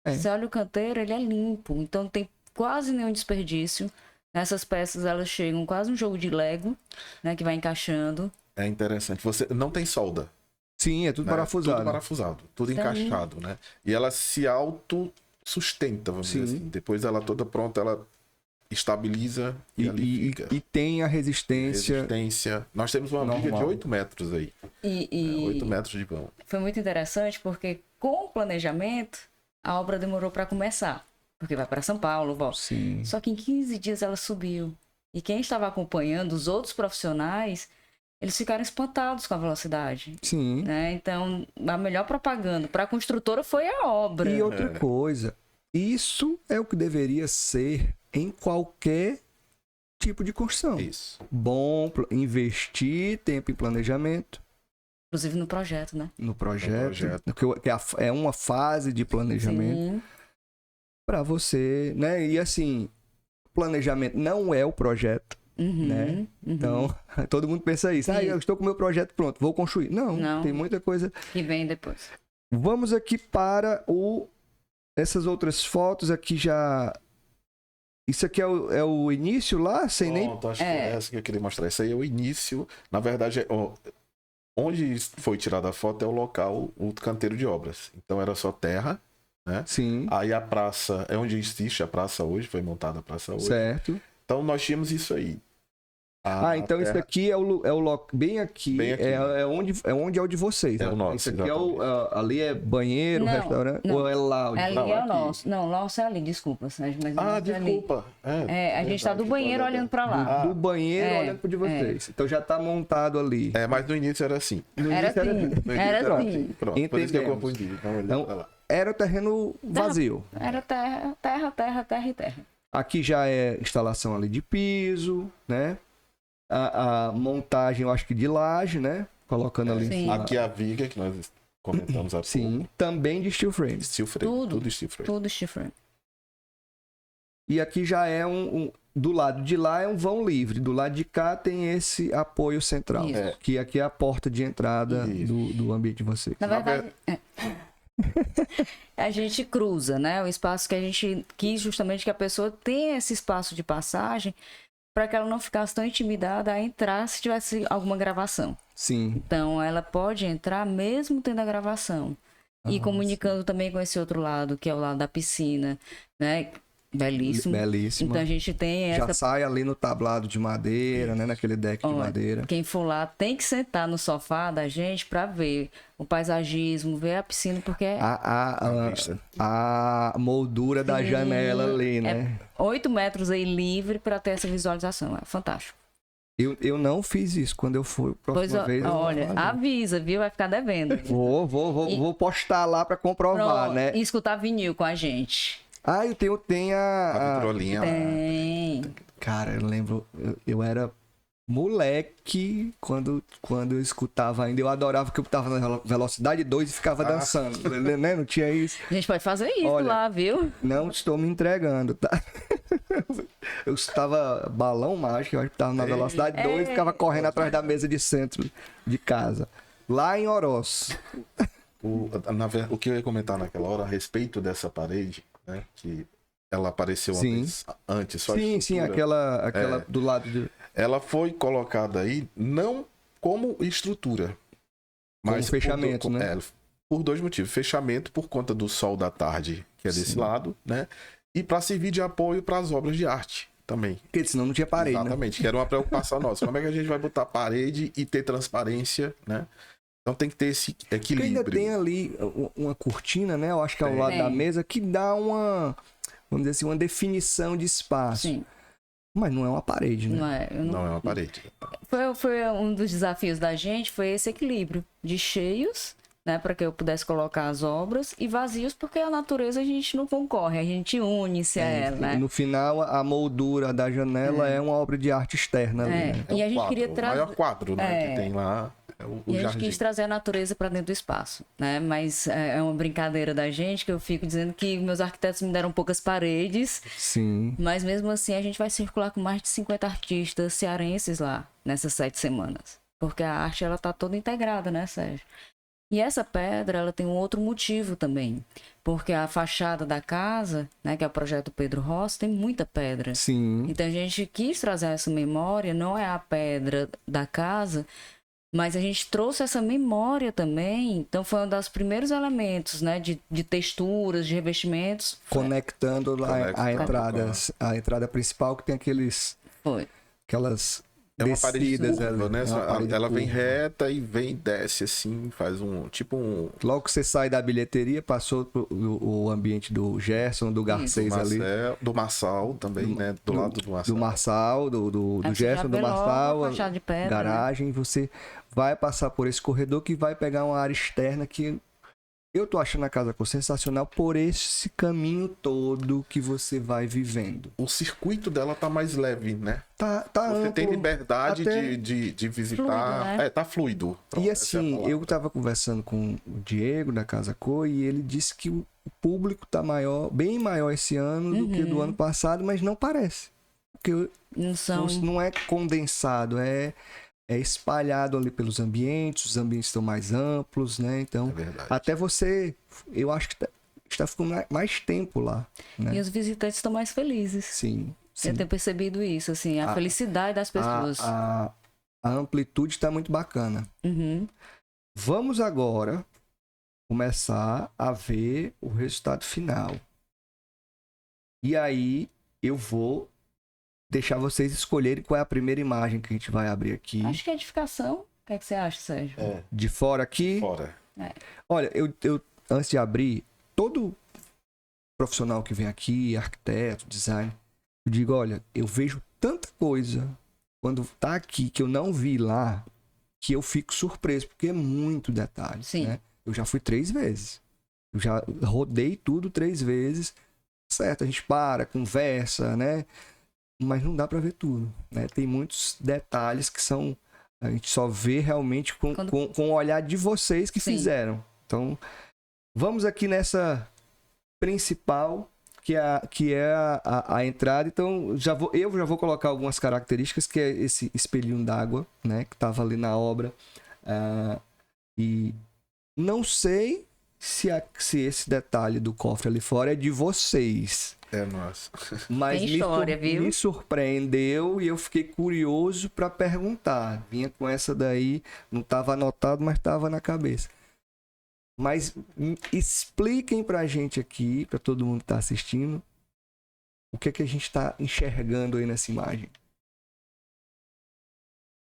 Você olha o canteiro, ele é limpo, então não tem quase nenhum desperdício. Essas peças, elas chegam quase um jogo de Lego, né? Que vai encaixando. É interessante. Você não tem solda. Sim, é tudo né? parafusado. Tudo parafusado, tudo encaixado, né? E ela se auto-sustenta, vamos dizer assim. Depois ela toda pronta, ela estabiliza e ali fica. E tem a resistência. Nós temos uma viga de 8 metros aí. 8 metros de vão. Foi muito interessante porque com o planejamento, a obra demorou para começar. Porque vai para São Paulo, volta. Sim. Só que em 15 dias ela subiu. E quem estava acompanhando, os outros profissionais, eles ficaram espantados com a velocidade. Sim. Né? Então, a melhor propaganda para a construtora foi a obra. E outra coisa, Isso é o que deveria ser em qualquer tipo de construção. Isso. Bom, investir tempo em planejamento, Inclusive no projeto, né? no projeto, projeto. que é uma fase de planejamento Sim. para você, né? E assim, planejamento não é o projeto, Uhum, né? uhum. Então, todo mundo pensa isso. Ah, Isso. eu estou com o meu projeto pronto, vou construir. Não, Não. tem muita coisa. Que vem depois. Vamos aqui para essas outras fotos aqui já. Isso aqui é o início lá, sem nem. Pronto, acho que é essa que eu queria mostrar. Isso aí é o início. Na verdade, onde foi tirada a foto é o local, o canteiro de obras. Então era só terra, né? Sim, Aí a praça é onde existe a praça hoje, foi montada a praça hoje. certo. Então nós tínhamos isso aí. Então isso aqui é o bem aqui. Bem aqui. É onde é o de vocês. É né? o nosso, Isso aqui exatamente. ali é banheiro, Não, restaurante, não. ou é lá? Ali Não, é o aqui. nosso. Não, o nosso é ali, desculpa, Sérgio, mas o nosso é ali. Desculpa. A gente tá do verdade, banheiro tô olhando pra lá. Do banheiro É, olhando pro de vocês. Então já tá montado ali. Mas no início era assim. No Era início assim. No início Era assim. assim. Pronto, por isso que eu Entendemos. confundi. Então, olhando Então, pra lá. era o terreno vazio. Era terra, terra, terra, terra e terra. Aqui já é instalação ali de piso, né? A montagem, eu acho que de laje, né? Colocando ali em Sim. cima. Aqui é a viga que nós comentamos há Sim, pouco. também de steel frame. Steel frame. Tudo. Tudo steel frame. Tudo chifre. E aqui já é do lado de lá é um vão livre, do lado de cá tem esse apoio central, Isso. que aqui é a porta de entrada Isso. do ambiente de vocês. Na verdade, a gente cruza, né? O espaço que a gente quis justamente que a pessoa tenha esse espaço de passagem para que ela não ficasse tão intimidada a entrar se tivesse alguma gravação. Sim. Então, ela pode entrar mesmo tendo a gravação. E comunicando também com esse outro lado, que é o lado da piscina, né? Belíssimo. Belíssimo. Então, a gente tem Já essa... sai ali no tablado de madeira, né? Naquele deck de Olha, madeira. Quem for lá tem que sentar no sofá da gente para ver o paisagismo, ver a piscina, porque A moldura da Sim, janela ali, né? 8 metros aí livre para ter essa visualização. É fantástico. Eu não fiz isso quando eu fui. Pois, Próxima vez. eu vou olha, fazer. avisa, viu? Vai ficar devendo. Vou postar lá pra comprovar, Pronto, né? e escutar vinil com a gente. Eu tenho A vitrolinha lá. Tem. Cara, eu lembro, eu era moleque quando eu escutava ainda. Eu adorava que eu tava na velocidade 2 e ficava dançando, né? Não tinha isso. A gente pode fazer isso Olha, lá, viu? Não estou me entregando, tá? Eu estava balão mágico, eu acho que estava na velocidade 2 e ficava correndo atrás da mesa de centro de casa. Lá em Oroz. O que eu ia comentar naquela hora a respeito dessa parede, né? Que ela apareceu uma Sim. vez antes, só a Sim, estrutura. aquela do lado de... Ela foi colocada aí não como estrutura, Como fechamento, né? Por dois motivos. Fechamento por conta do sol da tarde, que é desse lado, né? E para servir de apoio para as obras de arte também. Porque senão não tinha parede, né? Exatamente, que era uma preocupação nossa. Como é que a gente vai botar parede e ter transparência, né? Então tem que ter esse Porque equilíbrio. ainda tem ali uma cortina, né? Eu acho que ao lado da Tem. mesa que dá uma, vamos dizer assim, uma definição de espaço. Sim. Mas não é uma parede, né? Não é, eu Não é uma parede. Foi um dos desafios da gente, foi esse equilíbrio de cheios, né, para que eu pudesse colocar as obras, e vazios, porque a natureza a gente não concorre, a gente une-se a ela, né? No final, a moldura da janela é uma obra de arte externa ali, né? E a gente quadro, queria o trazer... maior quadro, né, que tem lá é o E a gente jardim. quis trazer a natureza para dentro do espaço, né? Mas é uma brincadeira da gente, que eu fico dizendo que meus arquitetos me deram poucas paredes, Sim. mas mesmo assim a gente vai circular com mais de 50 artistas cearenses lá, nessas 7 semanas. Porque a arte, ela tá toda integrada, né, Sérgio? E essa pedra, ela tem um outro motivo também. Porque a fachada da casa, né, que é o projeto Pedro Rossi, tem muita pedra. Sim. Então a gente quis trazer essa memória, não é a pedra da casa, mas a gente trouxe essa memória também. Então foi um dos primeiros elementos, né, de texturas, de revestimentos. Conectando lá Conectando a entrada principal que tem Foi. aquelas É uma parede descidas curva, ali. né? É uma parede Ela vem curva. reta e vem desce assim, faz Logo que você sai da bilheteria, passou o ambiente do Gerson, do Garcês ali. do Marçal também, né? Do lado do Marçal. Do Marçal, do Aí você já Gerson, do vê logo Marçal, a fachada de pedra, né? garagem, você vai passar por esse corredor que vai pegar uma área externa que Eu tô achando a Casa Cor sensacional por esse caminho todo que você vai vivendo. O circuito dela tá mais leve, né? Tá Você amplo, tem liberdade até- de visitar. Fluido, né? Tá fluido. Pronto, E essa é a assim, palavra. eu tava conversando com o Diego da Casa Cor e ele disse que o público tá maior, bem maior esse ano do que do ano passado, mas não parece. Porque Não são... não é condensado, é espalhado ali pelos ambientes, os ambientes estão mais amplos, né? Então, É verdade. até você, eu acho que está ficando mais tempo lá, né? E os visitantes estão mais felizes. Sim, sim. Eu tenho percebido isso, assim, a felicidade das pessoas. A amplitude está muito bacana. Uhum. Vamos agora começar a ver o resultado final. E aí eu vou deixar vocês escolherem qual é a primeira imagem que a gente vai abrir aqui. Acho que é edificação. O que é que você acha, Sérgio? É, De fora aqui. fora. Olha, eu antes de abrir, todo profissional que vem aqui, arquiteto, design, eu digo, olha, eu vejo tanta coisa quando tá aqui que eu não vi lá, que eu fico surpreso, porque é muito detalhe. Sim. Né? Eu já fui 3 vezes. Eu já rodei tudo 3 vezes. Certo, a gente para, conversa, né? Mas não dá para ver tudo, né? Tem muitos detalhes que são... A gente só vê realmente com o olhar de vocês que Sim. fizeram. Então, vamos aqui nessa principal, que é a entrada. Então, eu já vou colocar algumas características, que é esse espelhinho d'água, né? Que estava ali na obra. E não sei se esse detalhe do cofre ali fora é de vocês. É nossa. Mas Tem história, viu? me surpreendeu e eu fiquei curioso para perguntar. Vinha com essa daí, não estava anotado, mas estava na cabeça. Mas expliquem pra gente aqui, para todo mundo que está assistindo, o que é que a gente está enxergando aí nessa imagem.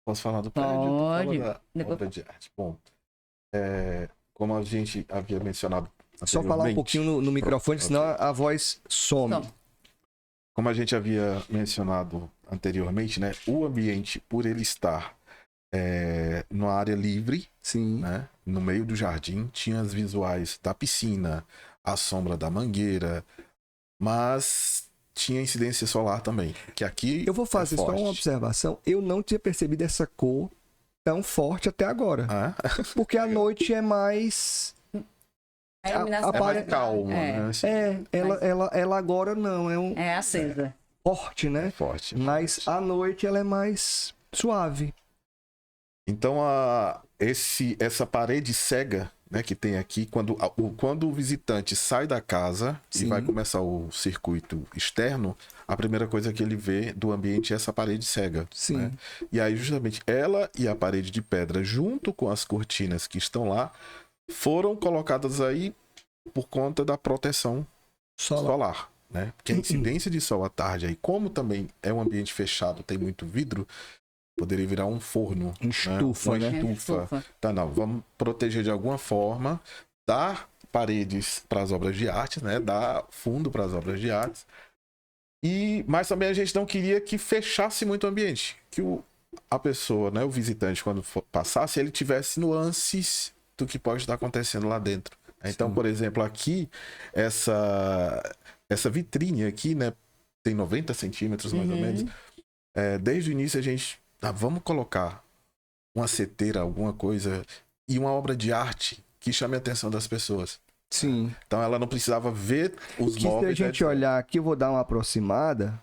Posso falar do prédio? Pode. Da Depois- obra de arte. Bom, como a gente havia mencionado Só falar um anteriormente, pouquinho no microfone, Pronto, senão ok. a voz some. Some. Como a gente havia mencionado anteriormente, né? O ambiente, por ele estar numa área livre, Sim. né? No meio do jardim, tinha as visuais da piscina, a sombra da mangueira, mas tinha incidência solar também, que aqui Eu vou fazer só forte. uma observação. Eu não tinha percebido essa cor tão forte até agora. Ah, Porque a noite é mais... A iluminação a é mais parede- calma, né? Assim, ela agora não, é um É acesa. forte, né? forte. Mas à noite ela é mais suave. Então, essa parede cega, né, que tem aqui, quando o visitante sai da casa Sim. e vai começar o circuito externo, a primeira coisa que ele vê do ambiente é essa parede cega. Sim. Né? E aí, justamente, ela e a parede de pedra, junto com as cortinas que estão lá, foram colocadas aí por conta da proteção solar. Né? Porque a incidência de sol à tarde, aí, como também é um ambiente fechado, tem muito vidro, poderia virar um forno. Estufa, Uma né? estufa. Tá, não. Vamos proteger de alguma forma, dar paredes para as obras de arte, né? Dar fundo para as obras de arte. Mas também a gente não queria que fechasse muito o ambiente. Que a pessoa, né? O visitante, quando passasse, ele tivesse nuances do que pode estar acontecendo lá dentro. Então, por exemplo, aqui, essa vitrine aqui, né? Tem 90 centímetros, mais ou menos. Desde o início a gente... vamos colocar uma seteira, alguma coisa, e uma obra de arte que chame a atenção das pessoas. Sim. Então ela não precisava ver os Que se a móveis. gente olhar aqui, eu vou dar uma aproximada.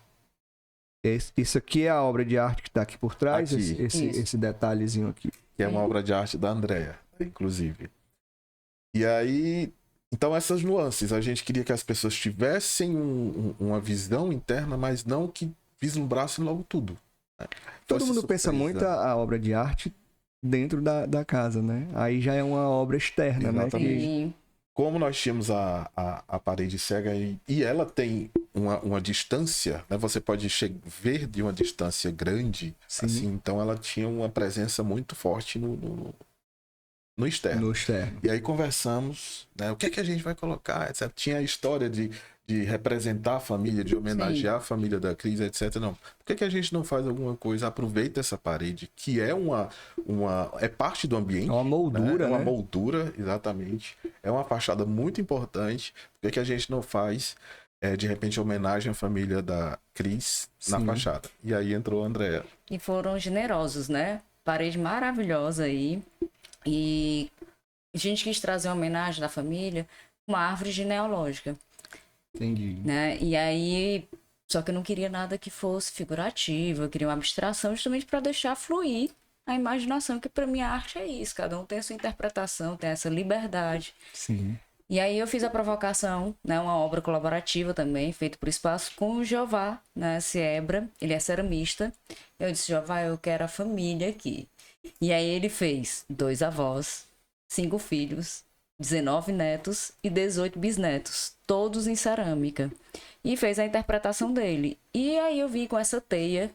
Isso aqui é a obra de arte que está aqui por trás, Aqui. esse detalhezinho aqui. Que é uma obra de arte da Andrea, inclusive. E aí... Então essas nuances, a gente queria que as pessoas tivessem uma visão interna, mas não que vislumbrassem logo tudo. Todo Fosse mundo pensa surpresa. muito a obra de arte dentro da casa, né? Aí já é uma obra externa, Exatamente. né? Sim. Como nós tínhamos a parede cega e ela tem uma distância, né? Você pode ver de uma distância grande, Sim. assim, então ela tinha uma presença muito forte no externo. No externo. E aí conversamos, né? O que é que a gente vai colocar, etc. Tinha a história de de representar a família, de homenagear a família da Cris, etc. Não. Por que a gente não faz alguma coisa? Aproveita essa parede, que é é parte do ambiente. É uma moldura, né? É uma né? moldura, exatamente. É uma fachada muito importante. Por que a gente não faz, de repente, homenagem à família da Cris na Sim. fachada? E aí entrou a Andréa. E foram generosos, né? Parede maravilhosa aí. E a gente quis trazer uma homenagem da família, uma árvore genealógica, Entendi. né? E aí, só que eu não queria nada que fosse figurativo, eu queria uma abstração justamente para deixar fluir a imaginação, que para mim a arte é isso, cada um tem a sua interpretação, tem essa liberdade. Sim. E aí eu fiz a provocação, né, uma obra colaborativa também, feita por espaço, com o Jeová, né, Siebra, ele é ceramista. Eu disse, Jeová, eu quero a família aqui. E aí ele fez 2 avós, 5 filhos, 19 netos e 18 bisnetos, todos em cerâmica. E fez a interpretação dele. E aí eu vim com essa teia,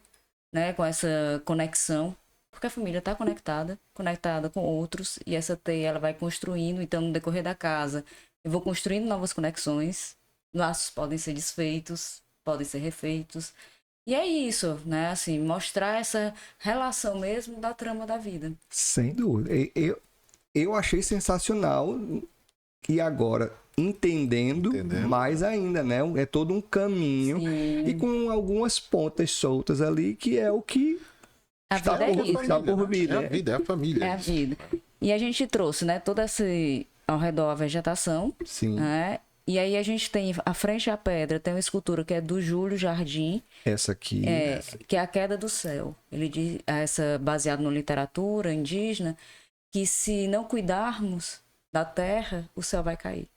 né, com essa conexão, porque a família está conectada com outros, e essa teia ela vai construindo, então no decorrer da casa eu vou construindo novas conexões, laços podem ser desfeitos, podem ser refeitos, e é isso, né, assim, mostrar essa relação mesmo da trama da vida. Sem dúvida. Eu achei sensacional e agora entendendo mais ainda, né? É todo um caminho. Sim. E com algumas pontas soltas ali, que é o que A está vida é por, isso. está por É vida. a vida, é a família. É a vida. E a gente trouxe, né, toda esse ao redor a vegetação, Sim, né? E aí a gente tem, à frente à pedra, tem uma escultura que é do Júlio Jardim, essa aqui. que é a queda do céu. Ele diz, baseado na literatura indígena, que se não cuidarmos da terra, o céu vai cair.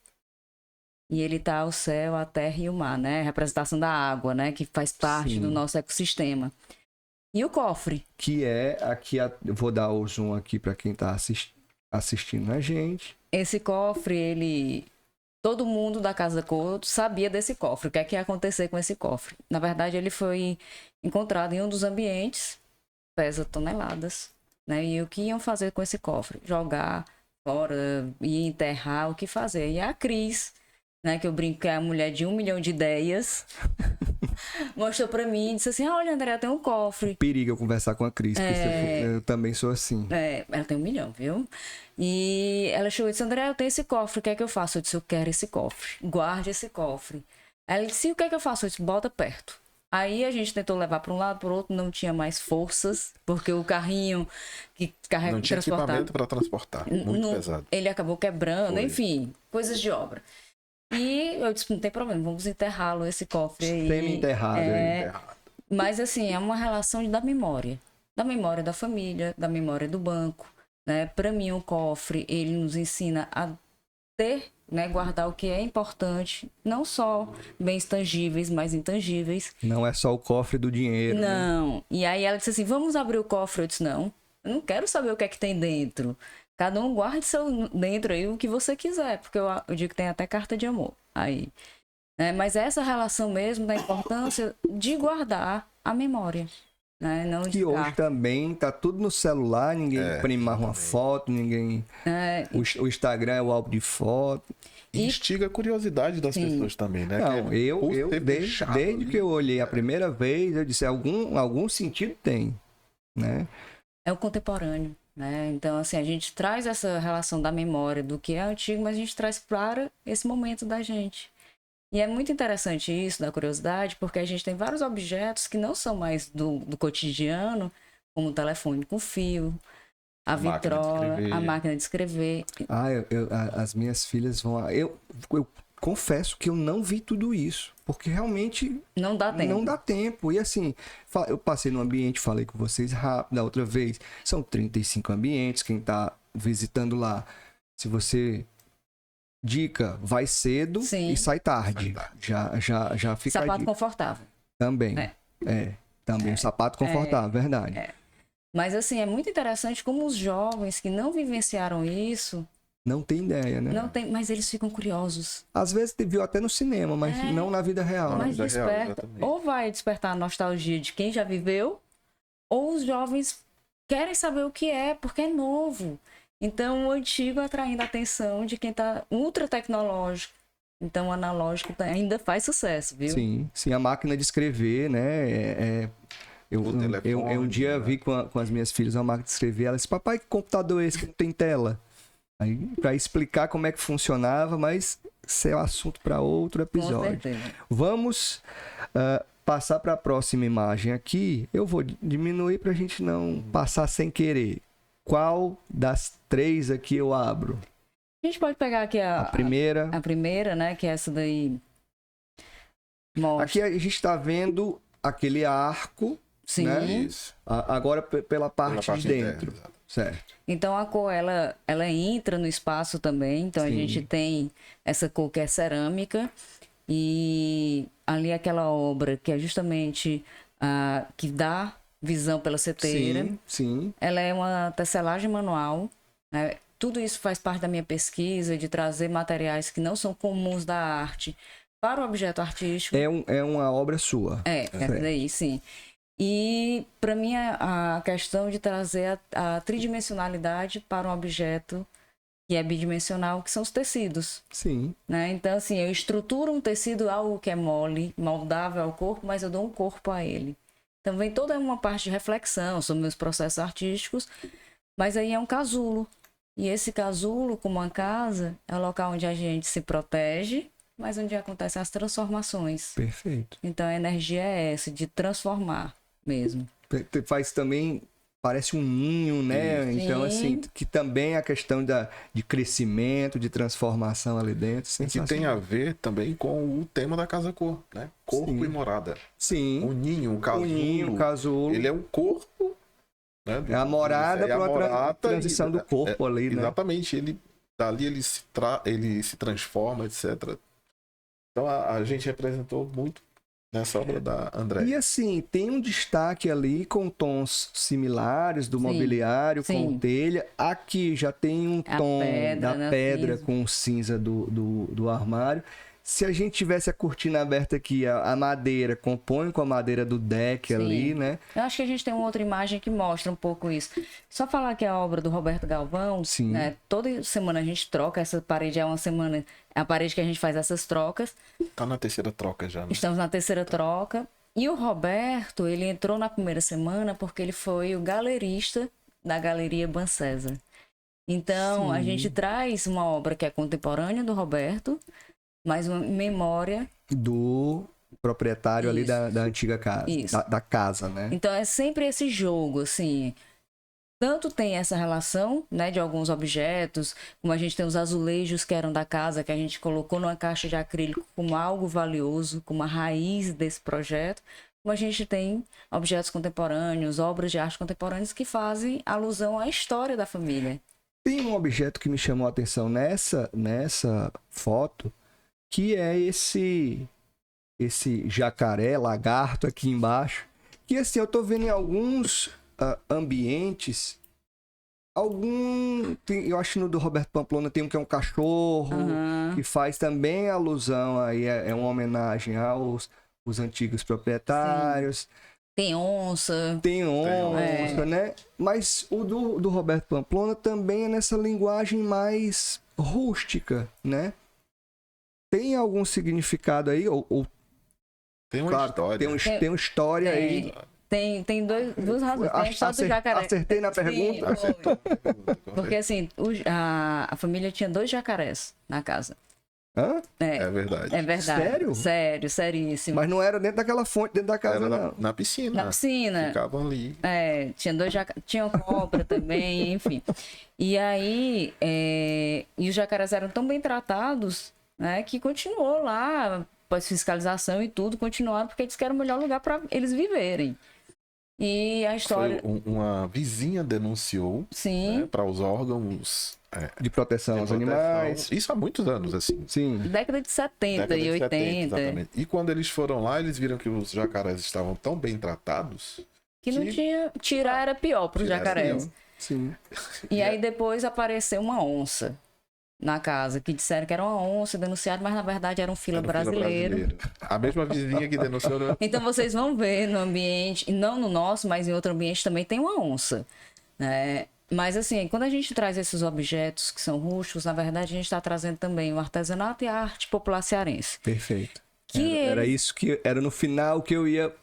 E ele tá o céu, a terra e o mar, né? Representação da água, né? Que faz parte Sim. do nosso ecossistema. E o cofre. Que é aqui, eu vou dar o zoom aqui para quem está assistindo a gente. Esse cofre, ele... Todo mundo da Casa Couto sabia desse cofre. O que é que ia acontecer com esse cofre? Na verdade, ele foi encontrado em um dos ambientes, pesa toneladas, né? E o que iam fazer com esse cofre? Jogar fora, e enterrar, o que fazer? E a Cris, né, que eu brinco que é a mulher de 1 milhão de ideias, mostrou pra mim e disse assim, olha, André, tem um cofre. Perigo eu conversar com a Cris, porque eu também sou assim. Ela tem 1 milhão, viu? E ela chegou e disse, André, eu tenho esse cofre, o que é que eu faço? Eu disse, eu quero esse cofre, guarde esse cofre. Ela disse, e o que é que eu faço? Eu disse, bota perto. Aí a gente tentou levar para um lado, para o outro, não tinha mais forças, porque o carrinho que carrega, Não tinha equipamento para transportar, muito pesado. Ele acabou quebrando, Foi. enfim, coisas de obra. E eu disse, não tem problema, vamos enterrá-lo, esse cofre aí. Semi-enterrado. Mas assim, é uma relação da memória da família, da memória do banco, né? Para mim, o cofre, ele nos ensina a ter, né, guardar o que é importante, não só bens tangíveis, mas intangíveis. Não é só o cofre do dinheiro. Né? Não. E aí ela disse assim, vamos abrir o cofre. Eu disse, não, eu não quero saber o que é que tem dentro. Cada um guarde seu dentro aí o que você quiser, porque eu digo que tem até carta de amor aí. Mas é essa relação mesmo da importância de guardar a memória. Né? Não Que hoje descarta. também tá tudo no celular, ninguém imprime mais uma foto, ninguém... O Instagram é o álbum de foto. E instiga a curiosidade das pessoas também, né? Não, desde que eu olhei a primeira vez, eu disse, algum sentido tem, né? É o contemporâneo, né? Então, assim, a gente traz essa relação da memória do que é antigo, mas a gente traz para esse momento da gente. E é muito interessante isso, da curiosidade, porque a gente tem vários objetos que não são mais do cotidiano, como o telefone com fio, a vitrola, a máquina de escrever. As minhas filhas vão... Eu confesso que eu não vi tudo isso, porque realmente... Não dá tempo. Não dá tempo. E assim, eu passei no ambiente, falei com vocês rápido da outra vez. São 35 ambientes, quem tá visitando lá. Se você... Dica, vai cedo e sai tarde. Já fica sapato confortável. Também. Também um sapato confortável, verdade. Mas assim, é muito interessante como os jovens que não vivenciaram isso... Não tem ideia, né? Não tem, mas eles ficam curiosos. Às vezes viu até no cinema, mas não na vida real. Mas desperta. Ou vai despertar a nostalgia de quem já viveu, ou os jovens querem saber o que é, porque é novo. Então, o antigo atraindo a atenção de quem está ultra tecnológico, Então o analógico ainda faz sucesso, viu? Sim, a máquina de escrever, né? Eu um dia vi com as minhas filhas uma máquina de escrever, elas disse, papai, que computador é esse que não tem tela? Aí, para explicar como é que funcionava, mas isso é um assunto para outro episódio. Com certeza. Vamos passar para a próxima imagem aqui. Eu vou diminuir para a gente não passar sem querer. Qual das 3 aqui eu abro? A gente pode pegar aqui A primeira. A primeira, né? Que é essa daí. Mostra. Aqui a gente está vendo aquele arco. Sim. Né? Isso. Agora pela parte de dentro. interna, Certo. Então a cor, ela entra no espaço também. Então a Sim. gente tem essa cor que é cerâmica. E ali aquela obra que é justamente a que dá visão pela seteira. Sim. Ela é uma tecelagem manual, né? Tudo isso faz parte da minha pesquisa, de trazer materiais que não são comuns da arte para o objeto artístico. É uma obra sua. Essa daí, sim. E, para mim, a questão de trazer a tridimensionalidade para um objeto que é bidimensional, que são os tecidos. Sim. Né? Então, assim, eu estruturo um tecido, algo que é mole, moldável ao corpo, mas eu dou um corpo a ele. Então, vem toda uma parte de reflexão sobre meus processos artísticos, mas aí é um casulo. E esse casulo, como uma casa, é o local onde a gente se protege, mas onde acontecem as transformações. Perfeito. Então, a energia é essa, de transformar mesmo. Faz também, parece um ninho, né? Sim. Então, assim, que também é a questão de crescimento, de transformação ali dentro. Que tem a ver também com o tema da Casa Cor, né? Corpo Sim. e morada. Sim. O ninho, o casulo. O ninho, o casulo. Ele é um corpo, né? É a morada para a transição do corpo ali, né? Exatamente. Dali ele se transforma, etc. Então a gente representou muito nessa obra da André. E assim, tem um destaque ali com tons similares do mobiliário, com telha. Aqui já tem um tom da pedra com o cinza do armário. Se a gente tivesse a cortina aberta aqui, a madeira compõe com a madeira do deck ali, né? Eu acho que a gente tem uma outra imagem que mostra um pouco isso. Só falar que a obra do Roberto Galvão, né? Toda semana a gente troca, essa parede é uma semana, é a parede que a gente faz essas trocas. Tá na terceira troca já, né? Estamos na terceira troca. E o Roberto, ele entrou na primeira semana porque ele foi o galerista da Galeria Bancesa. Então, a gente traz uma obra que é contemporânea do Roberto, mas uma memória do proprietário ali da antiga casa, da casa, né? Então é sempre esse jogo, assim. Tanto tem essa relação, né, de alguns objetos, como a gente tem os azulejos que eram da casa, que a gente colocou numa caixa de acrílico como algo valioso, como a raiz desse projeto, como a gente tem objetos contemporâneos, obras de arte contemporâneas que fazem alusão à história da família. Tem um objeto que me chamou a atenção nessa foto, que é esse jacaré, lagarto aqui embaixo, que assim, eu tô vendo em alguns ambientes, eu acho que no do Roberto Pamplona tem um que é um cachorro, que faz também alusão aí, é uma homenagem aos antigos proprietários. Sim. Tem onça. Tem onça, né? Mas o do Roberto Pamplona também é nessa linguagem mais rústica, né? Tem algum significado aí? Tem uma história. Tem uma história aí. Tem duas razões. Tem a história do jacaré. Acertei na pergunta? Sim, porque assim, a família tinha 2 jacarés na casa. Hã? É verdade. É verdade. Sério? Sério, seríssimo. Mas não era dentro daquela fonte, dentro da casa, não. Na piscina. Na piscina. Ficavam ali. Tinha 2 jacarés. Tinha cobra também, enfim. E aí, e os jacarés eram tão bem tratados, né, que continuou lá, após fiscalização e tudo, continuaram, porque eles querem o melhor lugar para eles viverem. E a história... Uma vizinha denunciou, né, para os órgãos de proteção aos animais. Isso há muitos anos, assim. Sim. Década de 70 e 80. Exatamente. E quando eles foram lá, eles viram que os jacarés estavam tão bem tratados que não tinha... Tirar era pior para os jacarés. Sim. E aí depois apareceu uma onça na casa, que disseram que era uma onça, denunciaram, mas na verdade era um fila brasileiro. A mesma vizinha que denunciou. Né? Então vocês vão ver no ambiente, e não no nosso, mas em outro ambiente também tem uma onça, né? Mas assim, quando a gente traz esses objetos que são rústicos, na verdade a gente está trazendo também o artesanato e a arte popular cearense. Perfeito. Que Era isso que era no final que eu ia...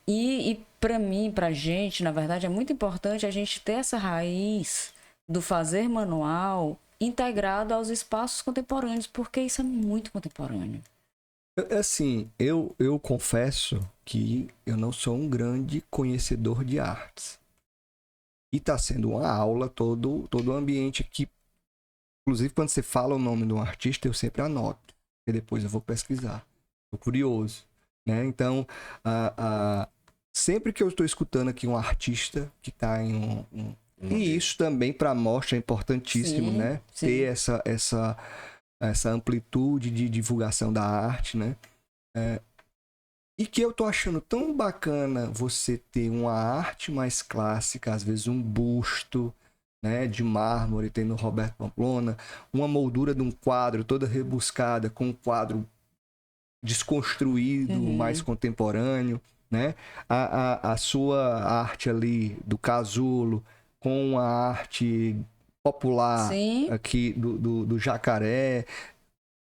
E para mim, pra gente, na verdade, é muito importante a gente ter essa raiz do fazer manual integrado aos espaços contemporâneos, porque isso é muito contemporâneo. Assim, eu confesso que eu não sou um grande conhecedor de artes. E está sendo uma aula todo o ambiente aqui. Inclusive, quando você fala o nome de um artista, eu sempre anoto. E depois eu vou pesquisar. Estou curioso. Né? Então, sempre que eu estou escutando aqui um artista que está em E isso também para a mostra é importantíssimo, Sim, né? sim. Ter essa amplitude de divulgação da arte, né? E que eu tô achando tão bacana você ter uma arte mais clássica, às vezes um busto, né, de mármore, tem no Roberto Pamplona, uma moldura de um quadro toda rebuscada, com um quadro desconstruído, mais contemporâneo, né? A sua arte ali do casulo, com a arte popular Sim. aqui do jacaré,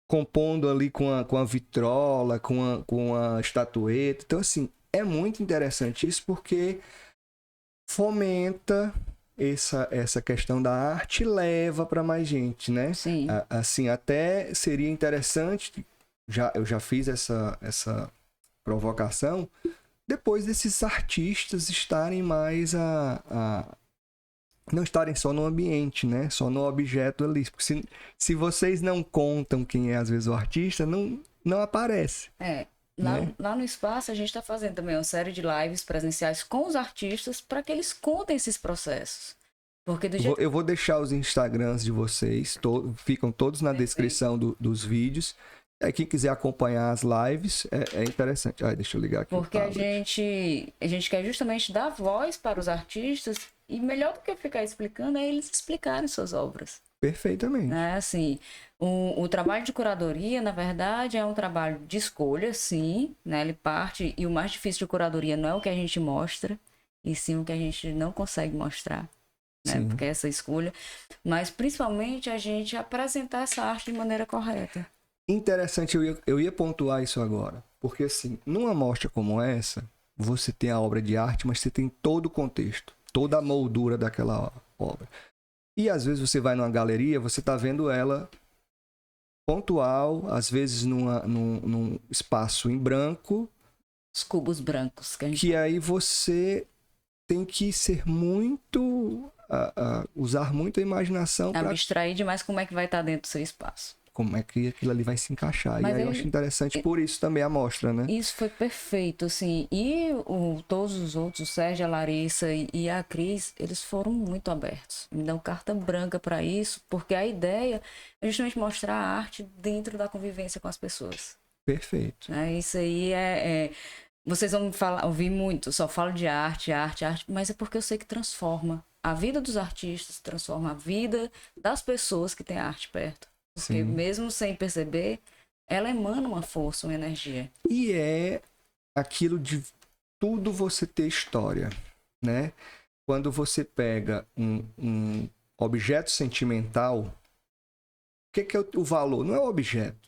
compondo ali com a vitrola, com a estatueta. Então, assim, é muito interessante isso porque fomenta essa questão da arte e leva para mais gente, né? Sim. Assim, até seria interessante, eu já fiz essa provocação, depois desses artistas estarem mais não estarem só no ambiente, né? Só no objeto ali. Porque se vocês não contam quem é, às vezes, o artista, não aparece. Lá no espaço, a gente está fazendo também uma série de lives presenciais com os artistas para que eles contem esses processos. Porque Eu vou deixar os Instagrams de vocês, ficam todos na descrição dos vídeos. Aí quem quiser acompanhar as lives, é interessante. Deixa eu ligar aqui. Porque a gente quer justamente dar voz para os artistas e melhor do que eu ficar explicando é eles explicarem suas obras. Perfeitamente. Assim, o trabalho de curadoria, na verdade, é um trabalho de escolha, sim, né? Ele parte, e o mais difícil de curadoria não é o que a gente mostra, e sim o que a gente não consegue mostrar, né? Porque é essa escolha, mas principalmente a gente apresentar essa arte de maneira correta. Interessante, eu ia pontuar isso agora, porque assim, numa mostra como essa, você tem a obra de arte, mas você tem todo o contexto, toda a moldura daquela obra. E às vezes você vai numa galeria, você está vendo ela pontual, às vezes num espaço em branco. Os cubos brancos. Que aí você tem que ser muito... usar muito a imaginação para abstrair demais como é que vai estar dentro do seu espaço. Como é que aquilo ali vai se encaixar. Mas e aí eu acho interessante por isso também a mostra, né? Isso foi perfeito, assim. E todos os outros, o Sérgio, a Larissa e a Cris, eles foram muito abertos. Me dão carta branca para isso, porque a ideia é justamente mostrar a arte dentro da convivência com as pessoas. Perfeito. Isso aí vocês vão ouvir muito, só falo de arte, mas é porque eu sei que transforma a vida dos artistas, transforma a vida das pessoas que têm a arte perto. Porque mesmo sem perceber, ela emana uma força, uma energia. E é aquilo de tudo você ter história, né? Quando você pega um objeto sentimental, o que é o valor? Não é o objeto,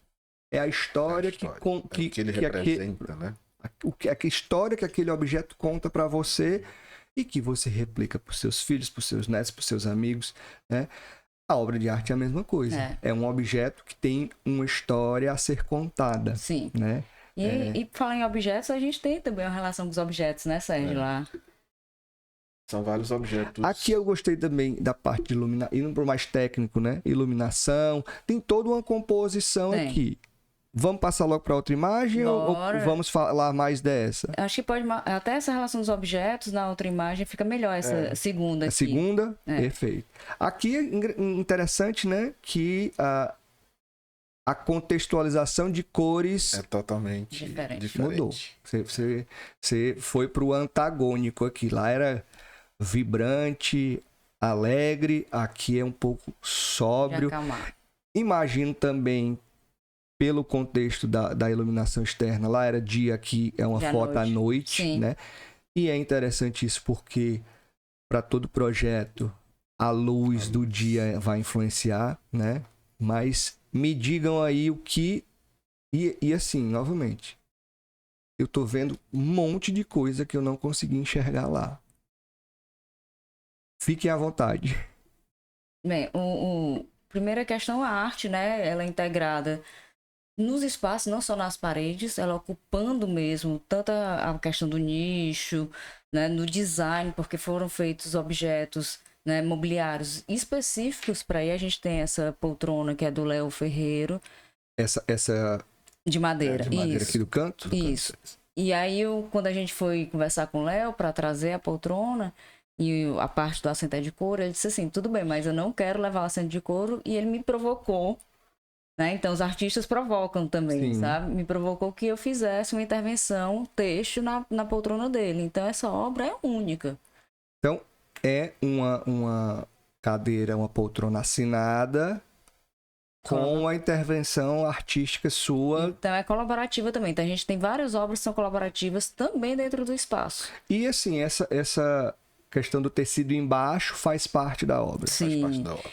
é a história, que ele representa, né? A história que aquele objeto conta para você e que você replica para os seus filhos, para os seus netos, para os seus amigos, né? A obra de arte é a mesma coisa. É um objeto que tem uma história a ser contada. Sim. Né? E falar em objetos, a gente tem também uma relação com os objetos, né, Sérgio? Lá. São vários objetos. Aqui eu gostei também da parte de iluminação, indo para o mais técnico, né? Iluminação. Tem toda uma composição aqui. Vamos passar logo para outra imagem ou vamos falar mais dessa? Acho que pode... Até essa relação dos objetos na outra imagem fica melhor, essa segunda aqui. A segunda? Perfeito. Aqui é interessante, né? Que a contextualização de cores... é totalmente diferente. Mudou. Você foi para o antagônico aqui. Lá era vibrante, alegre. Aqui é um pouco sóbrio. Imagino também... pelo contexto da iluminação externa, lá era dia, aqui é uma foto à noite, né? E é interessante isso porque para todo projeto a luz do dia vai influenciar, né? Mas me digam aí o que... E assim, novamente, eu tô vendo um monte de coisa que eu não consegui enxergar lá. Fiquem à vontade. Bem, primeira questão, a arte, né? Ela é integrada nos espaços, não só nas paredes, ela ocupando mesmo tanto a questão do nicho, né? No design, porque foram feitos objetos, né, mobiliários específicos para aí. A gente tem essa poltrona que é do Léo Ferreiro. Essa De madeira, de madeira isso. aqui do canto? Isso. E aí, quando a gente foi conversar com o Léo para trazer a poltrona e a parte do assento de couro, ele disse assim, tudo bem, mas eu não quero levar o assento de couro, e ele me provocou, né? Então, os artistas provocam também, Sim. sabe? Me provocou que eu fizesse uma intervenção texto na poltrona dele. Então, essa obra é única. Então, é uma cadeira, uma poltrona assinada com a intervenção artística sua. Então, é colaborativa também. Então, a gente tem várias obras que são colaborativas também dentro do espaço. E assim, essa questão do tecido embaixo faz parte da obra. Sim. Faz parte da obra.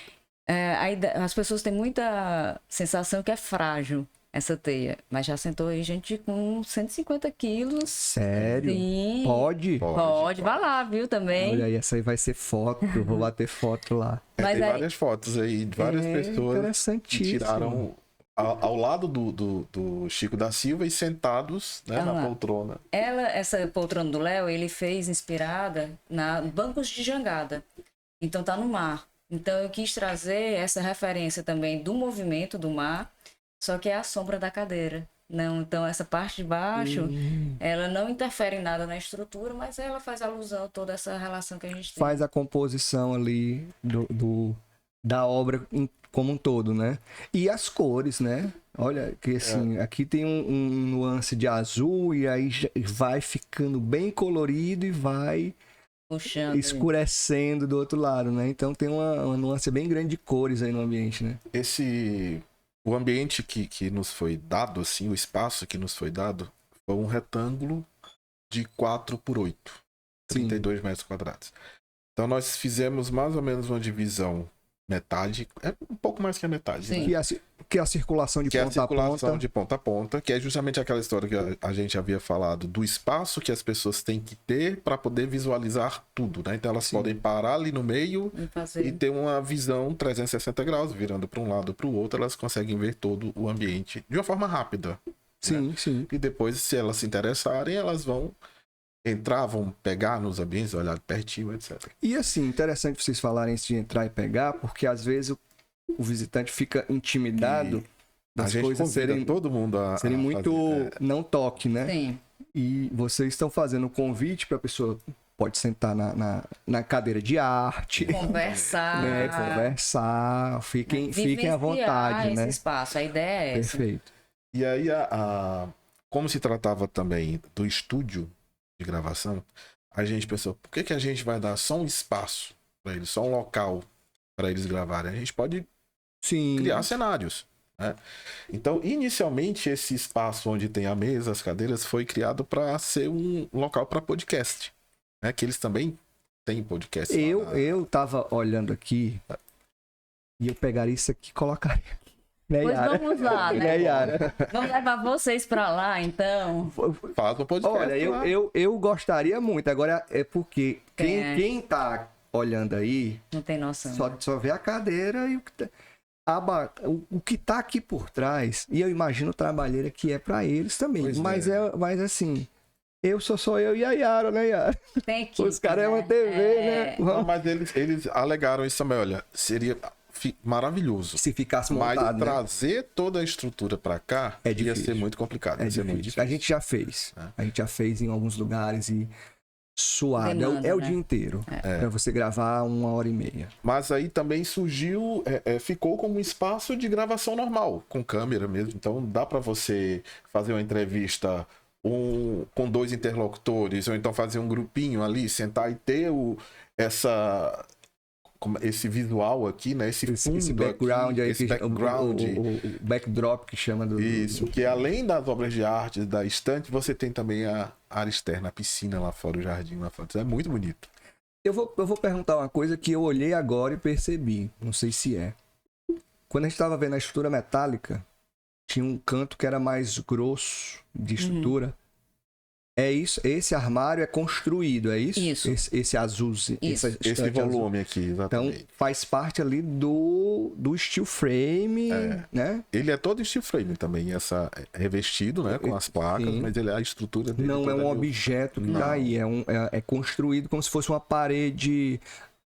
As pessoas têm muita sensação que é frágil essa teia, mas já sentou aí gente com 150 quilos. Sério? Sim. Pode? Pode, vai lá, viu, também. Olha aí, essa aí vai ser foto, eu vou bater foto lá. Mas Tem aí- várias fotos aí de várias pessoas que Interessantíssimo. tiraram ao lado do Chico da Silva e sentados, né, Ah na lá. poltrona. Essa poltrona do Léo, ele fez inspirada na bancos de jangada. Então tá no mar. Então eu quis trazer essa referência também do movimento do mar, só que é a sombra da cadeira. Não, então essa parte de baixo, ela não interfere em nada na estrutura, mas ela faz alusão a toda essa relação que a gente tem. Faz a composição ali da obra como um todo, né? E as cores, né? Olha, que assim, aqui tem um nuance de azul e aí vai ficando bem colorido e vai Puxando. escurecendo do outro lado, né? Então tem uma nuance bem grande de cores aí no ambiente, né? O ambiente que nos foi dado, assim, o espaço que nos foi dado, foi um retângulo de 4 por 8, 32 metros quadrados. Então nós fizemos mais ou menos uma divisão metade, é um pouco mais que a metade, Sim. né? Que é a circulação de Que é a ponta a circulação ponta. de ponta a ponta, que é justamente aquela história que a gente havia falado do espaço que as pessoas têm que ter para poder visualizar tudo, né? Então elas Sim. podem parar ali no meio E fazer. e ter uma visão 360 graus, virando para um lado para o outro, elas conseguem ver todo o ambiente de uma forma rápida. Sim, sim. E depois, se elas se interessarem, elas vão entrar, vão pegar nos ambientes, olhar pertinho, etc. E assim, interessante vocês falarem isso de entrar e pegar, porque às vezes o visitante fica intimidado A das gente coisas convida serem todo mundo a muito fazer, não toque, né? Sim. E vocês estão fazendo um convite para a pessoa pode sentar na cadeira de arte, Conversar. né? Conversar, fiquem à vontade, esse né? espaço. A ideia é essa. Perfeito. E aí, como se tratava também do estúdio de gravação, a gente pensou, por que a gente vai dar só um espaço para eles, só um local para eles gravarem? A gente pode Sim. criar cenários, né? Então, inicialmente, esse espaço onde tem a mesa, as cadeiras, foi criado para ser um local para podcast, né? Que eles também têm podcast. Eu tava olhando aqui e eu pegaria isso aqui e colocaria. Né, Pois Yara? vamos lá, né? Né, Yara? Vamos levar vocês pra lá, então. Faz um podcast. Olha, lá. eu gostaria muito. Agora é porque É. quem tá olhando aí Não tem noção. só vê a cadeira e o que tá aqui por trás. E eu imagino a trabalheira que é pra eles também. Pois Mas é. mas assim, sou eu e a Yara, né, Yara? Tem equipe, Os caras é uma TV, né? Não, mas eles alegaram isso também. Olha, seria maravilhoso. Se ficasse Mas montado, né? trazer toda a estrutura pra cá É ia difícil. ser muito complicado. É Ia ser muito difícil. A difícil. gente já fez. A gente já fez em alguns lugares e suado. Demanda, É o né? dia inteiro. Pra você gravar 1h30. Mas aí também surgiu, ficou como um espaço de gravação normal, com câmera mesmo. Então dá pra você fazer uma entrevista com 2 interlocutores, ou então fazer um grupinho ali, sentar e ter esse visual aqui, né? Esse fundo Esse background aqui, aí, esse background. o backdrop que chama do. Isso, que além das obras de arte da estante, você tem também a área externa, a piscina lá fora, o jardim lá fora. Isso é muito bonito. Eu vou perguntar uma coisa que eu olhei agora e percebi. Não sei se é. Quando a gente estava vendo a estrutura metálica, tinha um canto que era mais grosso de estrutura. É isso? Esse armário é construído, é isso? Isso. Esse azul. Isso. Esse volume aqui, Então, exatamente. faz parte ali do steel frame, né? Ele é todo steel frame também, revestido, né, com as placas, Sim. mas a estrutura dele Não é toda um de- objeto que Não. tá aí. É construído como se fosse uma parede,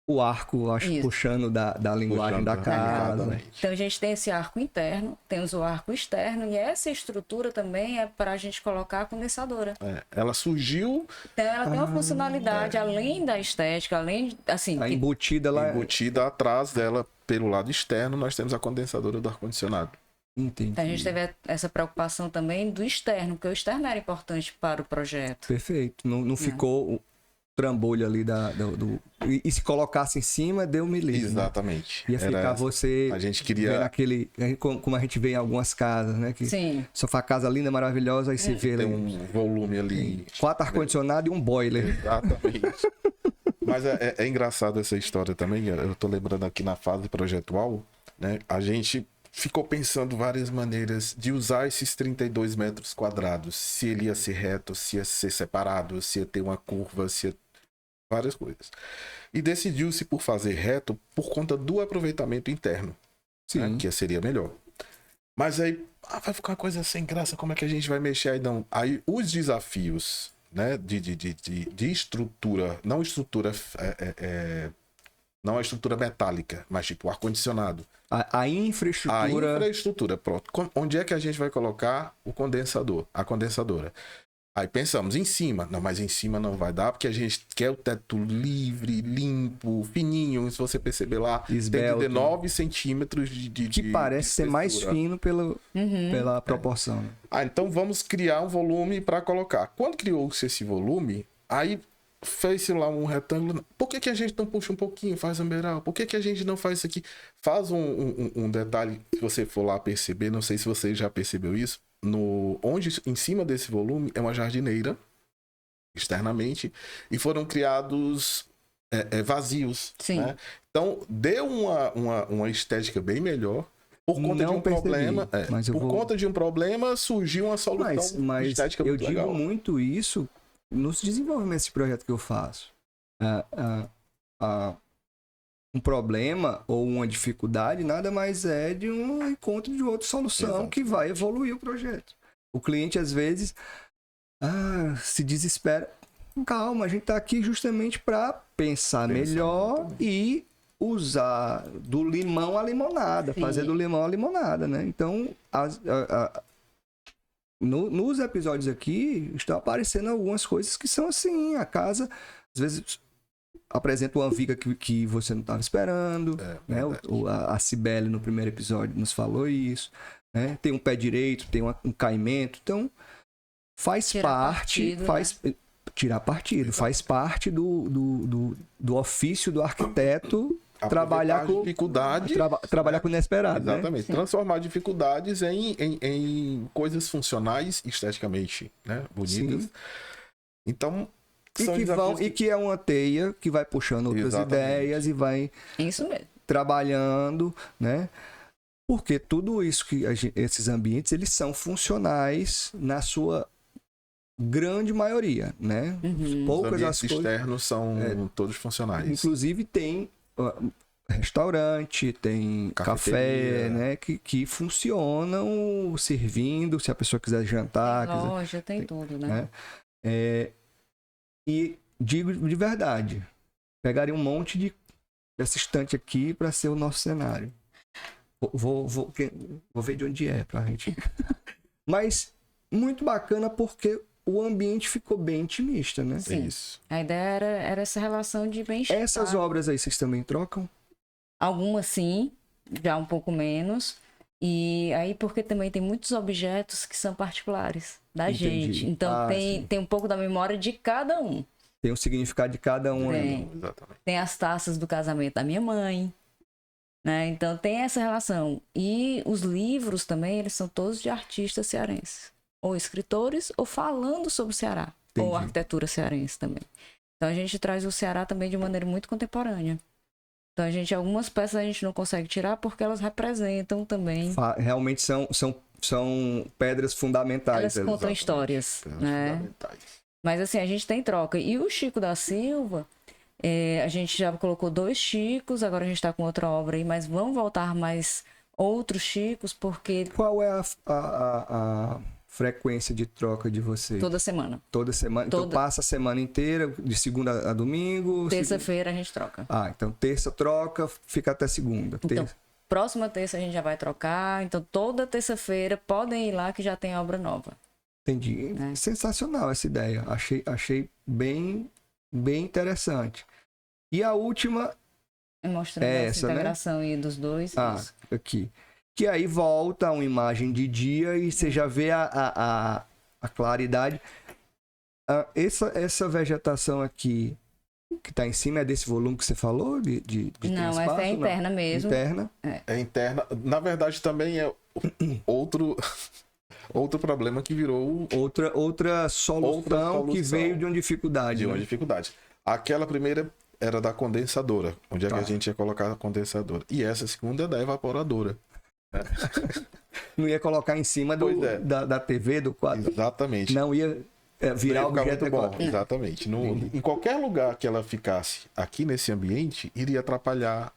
o arco, acho, Isso. puxando da linguagem puxando, da né, casa. exatamente. Então a gente tem esse arco interno, temos o arco externo e essa estrutura também é para a gente colocar a condensadora. Ela surgiu Então ela tem uma funcionalidade além da estética, além assim, A que- embutida lá. embutida atrás dela, pelo lado externo, nós temos a condensadora do ar-condicionado. Entendi. então a gente teve essa preocupação também do externo, porque o externo era importante para o projeto. Perfeito. Não ficou o trambolho ali e se colocasse em cima, deu me livre. Né? Exatamente. Ia ficar você A gente vendo queria como a gente vê em algumas casas, né? Que Sim. sofá casa linda, maravilhosa, aí você vê ter ali um volume ali. 4 ar-condicionado e um boiler. Exatamente. Mas é engraçado essa história também. Eu tô lembrando aqui na fase projetual, né? A gente ficou pensando várias maneiras de usar esses 32 metros quadrados. Se ele ia ser reto, se ia ser separado, se ia ter uma curva, se ia... várias coisas. E decidiu-se por fazer reto por conta do aproveitamento interno, né? Que seria melhor. Mas aí vai ficar uma coisa sem graça, como é que a gente vai mexer aí não? Aí os desafios, né, de estrutura, não a estrutura metálica, mas tipo ar-condicionado. A A infraestrutura. infraestrutura, pronto. Onde é que a gente vai colocar o condensador, a condensadora? Aí pensamos, em cima. Não, mas em cima não vai dar, porque a gente quer o teto livre, limpo, fininho. Se você perceber lá, tem que Esbelto. ter 9 centímetros Que parece ser mais espessura. fino pela proporção. Ah, então vamos criar um volume para colocar. Quando criou-se esse volume, aí fez-se lá um retângulo. Por que a gente não puxa um pouquinho, faz um beiral? Por que a gente não faz isso aqui? Faz um detalhe, se você for lá perceber, não sei se você já percebeu isso, onde em cima desse volume é uma jardineira, externamente, e foram criados vazios. Sim. Né? Então, deu uma estética bem melhor. Por conta Não de um percebi, problema, mas eu por vou- conta de um problema surgiu uma solução Mas estética eu muito digo legal. muito isso nos desenvolvimentos de projeto que eu faço. Um problema ou uma dificuldade nada mais é de um encontro de outra solução Exatamente. que vai evoluir o projeto. O cliente, às vezes, se desespera. Calma, a gente está aqui justamente para pensar melhor exatamente. e usar do limão à limonada, Sim. fazer do limão à limonada, né? Então, nos episódios aqui, estão aparecendo algumas coisas que são assim, a casa, às vezes, apresenta uma viga que você não estava esperando, né? A Cibele, no primeiro episódio, nos falou isso, né? Tem um pé direito, tem um caimento, então faz Tirar parte, partido, tirar partido, faz parte do ofício do arquiteto trabalhar com dificuldades, trabalhar com o inesperado, né? exatamente, transformar dificuldades em coisas funcionais, esteticamente, né, bonitas. Sim. Então, E são que, desafios e que é uma teia que vai puxando outras Exatamente. ideias e vai É isso mesmo. trabalhando, né? Porque tudo isso que esses ambientes, eles são funcionais na sua grande maioria, né? Uhum. os Poucas ambientes as coisas. externos são todos funcionais. Inclusive tem restaurante, tem café, Cafeteria. né? Que funcionam servindo, se a pessoa quiser jantar, Tem quiser, loja, tem tudo, né? né? E digo de verdade, pegaria um monte dessa estante aqui para ser o nosso cenário. Vou ver de onde é pra gente. Mas muito bacana porque o ambiente ficou bem intimista, né? Sim. Isso. A ideia era essa relação de bem-estar. Essas obras aí vocês também trocam? Algumas sim, já um pouco menos. E aí porque também tem muitos objetos que são particulares da Entendi. gente. Então Sim. tem um pouco da memória de cada um. Tem um significado de cada um aí. Tem. Exatamente. Tem as taças do casamento da minha mãe. Né? Então tem essa relação. E os livros também, eles são todos de artistas cearenses. Ou escritores, ou falando sobre o Ceará. Entendi. Ou arquitetura cearense também. Então a gente traz o Ceará também de maneira muito contemporânea. Então algumas peças a gente não consegue tirar porque elas representam também. Realmente são pedras fundamentais. Elas contam histórias, né? Mas assim, a gente tem troca. E o Chico da Silva, a gente já colocou 2 Chicos, agora a gente está com outra obra aí, mas vão voltar mais outros Chicos, porque... Qual é a frequência de troca de vocês? Toda semana. Toda semana? Então passa a semana inteira, de segunda a domingo? Terça-feira a gente troca. Então terça troca, fica até segunda. Então, próxima terça a gente já vai trocar, então toda terça-feira podem ir lá que já tem obra nova. Entendi. Sensacional essa ideia. Achei bem interessante. E a última... Mostrando essa integração, né? Aí dos dois. Isso. Aqui. Que aí volta uma imagem de dia e você já vê a claridade. Essa vegetação aqui que está em cima é desse volume que você falou? Não, essa é interna mesmo. Interna? É interna. Na verdade, também é outro problema que virou... Outra solução que veio de uma dificuldade. Aquela primeira era da condensadora, onde é que a gente ia colocar a condensadora. E essa segunda é da evaporadora. Não ia colocar em cima da TV, do quadro. Exatamente. Não ia virar objeto decorativo. Exatamente. Em qualquer lugar que ela ficasse aqui nesse ambiente, iria atrapalhar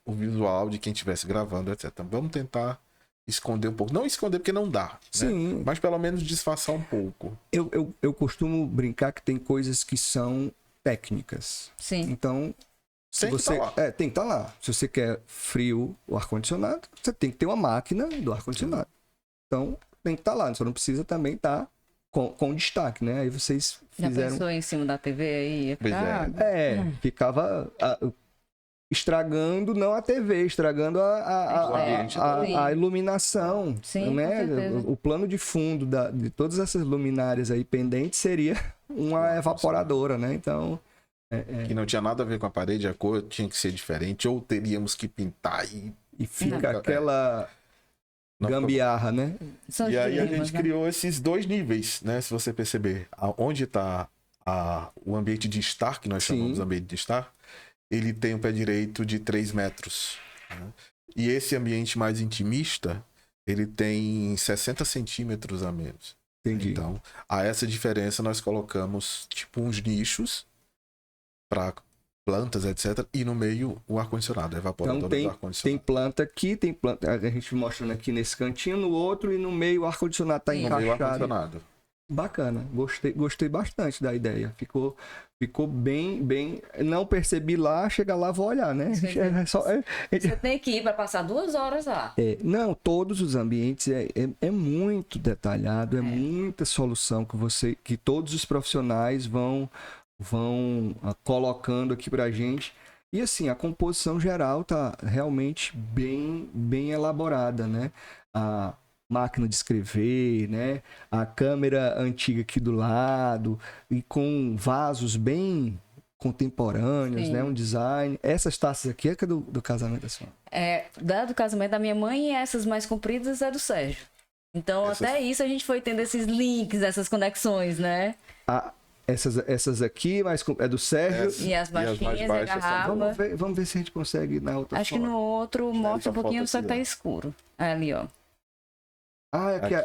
o visual de quem estivesse gravando, etc. Então, vamos tentar esconder um pouco. Não esconder porque não dá, sim, né? Mas pelo menos disfarçar um pouco. Eu costumo brincar que tem coisas que são técnicas. Sim. Então... tem que estar lá. Se você quer frio o ar-condicionado, você tem que ter uma máquina do ar-condicionado. Então, tem que estar lá. Você não precisa também estar com destaque, né? Aí vocês fizeram... Já pensou em cima da TV aí? Ficava estragando, não a TV, estragando a iluminação. Sim, né? O plano de fundo de todas essas luminárias aí pendentes seria uma evaporadora, né? Então... Que não tinha nada a ver com a parede, a cor tinha que ser diferente, ou teríamos que pintar e fica aquela gambiarra, né? E aí a gente criou esses 2 níveis, né? Se você perceber, onde está o ambiente de estar, que nós chamamos de ambiente de estar, ele tem um pé direito de 3 metros. Né? E esse ambiente mais intimista, ele tem 60 centímetros a menos. Entendi. Então, a essa diferença nós colocamos tipo uns nichos para plantas, etc. E no meio o ar-condicionado, evaporador do ar-condicionado. Tem planta aqui, tem planta. A gente mostrando aqui nesse cantinho, no outro, e no meio o ar-condicionado está encaixado. Bacana, gostei bastante da ideia. Ficou bem. Não percebi lá, chega lá, vou olhar, né? Você tem que ir para passar 2 horas lá. Não, todos os ambientes é muito detalhado, é muita solução que todos os profissionais vão colocando aqui pra gente. E assim, a composição geral tá realmente bem elaborada, né? A máquina de escrever, né? A câmera antiga aqui do lado, e com vasos bem contemporâneos, né? Um design. Essas taças aqui é do casamento da senhora? Do casamento da minha mãe, e essas mais compridas é do Sérgio. Então, até isso a gente foi tendo esses links, essas conexões, né? Essas aqui, mas é do Sérgio. E as baixinhas, e a garrafa. Vamos ver se a gente consegue na outra Acho que no outro mostra um pouquinho, só que tá escuro. Ali, ó.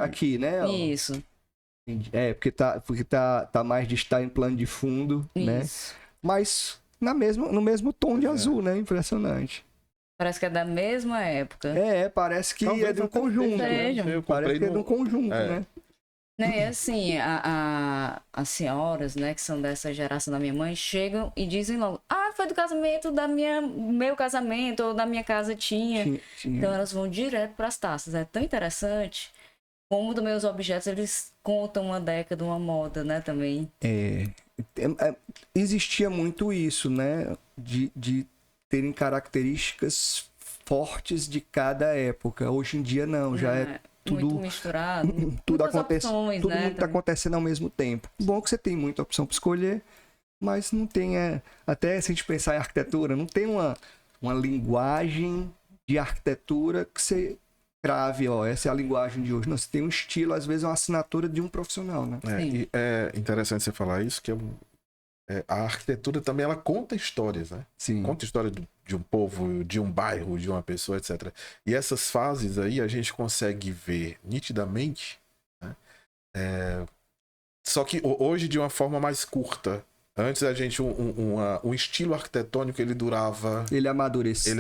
Aqui, né? Isso. Porque tá mais de estar em plano de fundo, né? Mas no mesmo tom de azul, né? Impressionante. Parece que é da mesma época. Parece que é de um conjunto. Né? Parece que é de um conjunto, né? E assim, as senhoras, né, que são dessa geração da minha mãe, chegam e dizem logo: foi do casamento meu casamento, ou da minha casa tinha. Então elas vão direto para as taças. É tão interessante como dos meus objetos eles contam uma década, uma moda, né, também. Existia muito isso, né, de terem características fortes de cada época. Hoje em dia não, já é tudo muito misturado. Tudo acontece, opções, tudo né, muito está acontecendo ao mesmo tempo. Bom que você tem muita opção para escolher, mas não tem, até se a gente pensar em arquitetura, não tem uma linguagem de arquitetura que você crave, essa é a linguagem de hoje. Não, você tem um estilo, às vezes é uma assinatura de um profissional, né? E é interessante você falar isso, que a arquitetura também ela conta histórias, né? Sim. Conta a história de um povo, de um bairro, de uma pessoa, etc. E essas fases aí a gente consegue ver nitidamente, né? Só que hoje de uma forma mais curta. Antes a gente, um estilo arquitetônico, ele durava... Ele amadurecia,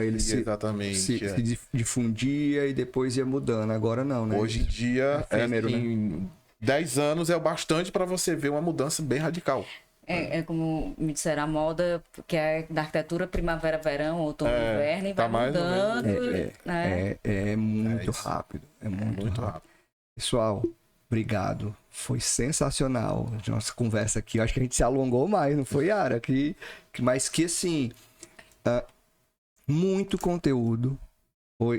ele se exatamente. difundia e depois ia mudando. Agora não, né? Hoje em dia, efêmero, né? 10 anos é o bastante para você ver uma mudança bem radical. É como me disseram, a moda que é da arquitetura primavera-verão, outono-inverno, e tá vai mais ou menos mudando. Né? É muito isso. rápido. É muito rápido. rápido. Pessoal, obrigado. Foi sensacional a nossa conversa aqui. Eu acho que a gente se alongou mais, não foi, Yara? Mas que assim, muito conteúdo.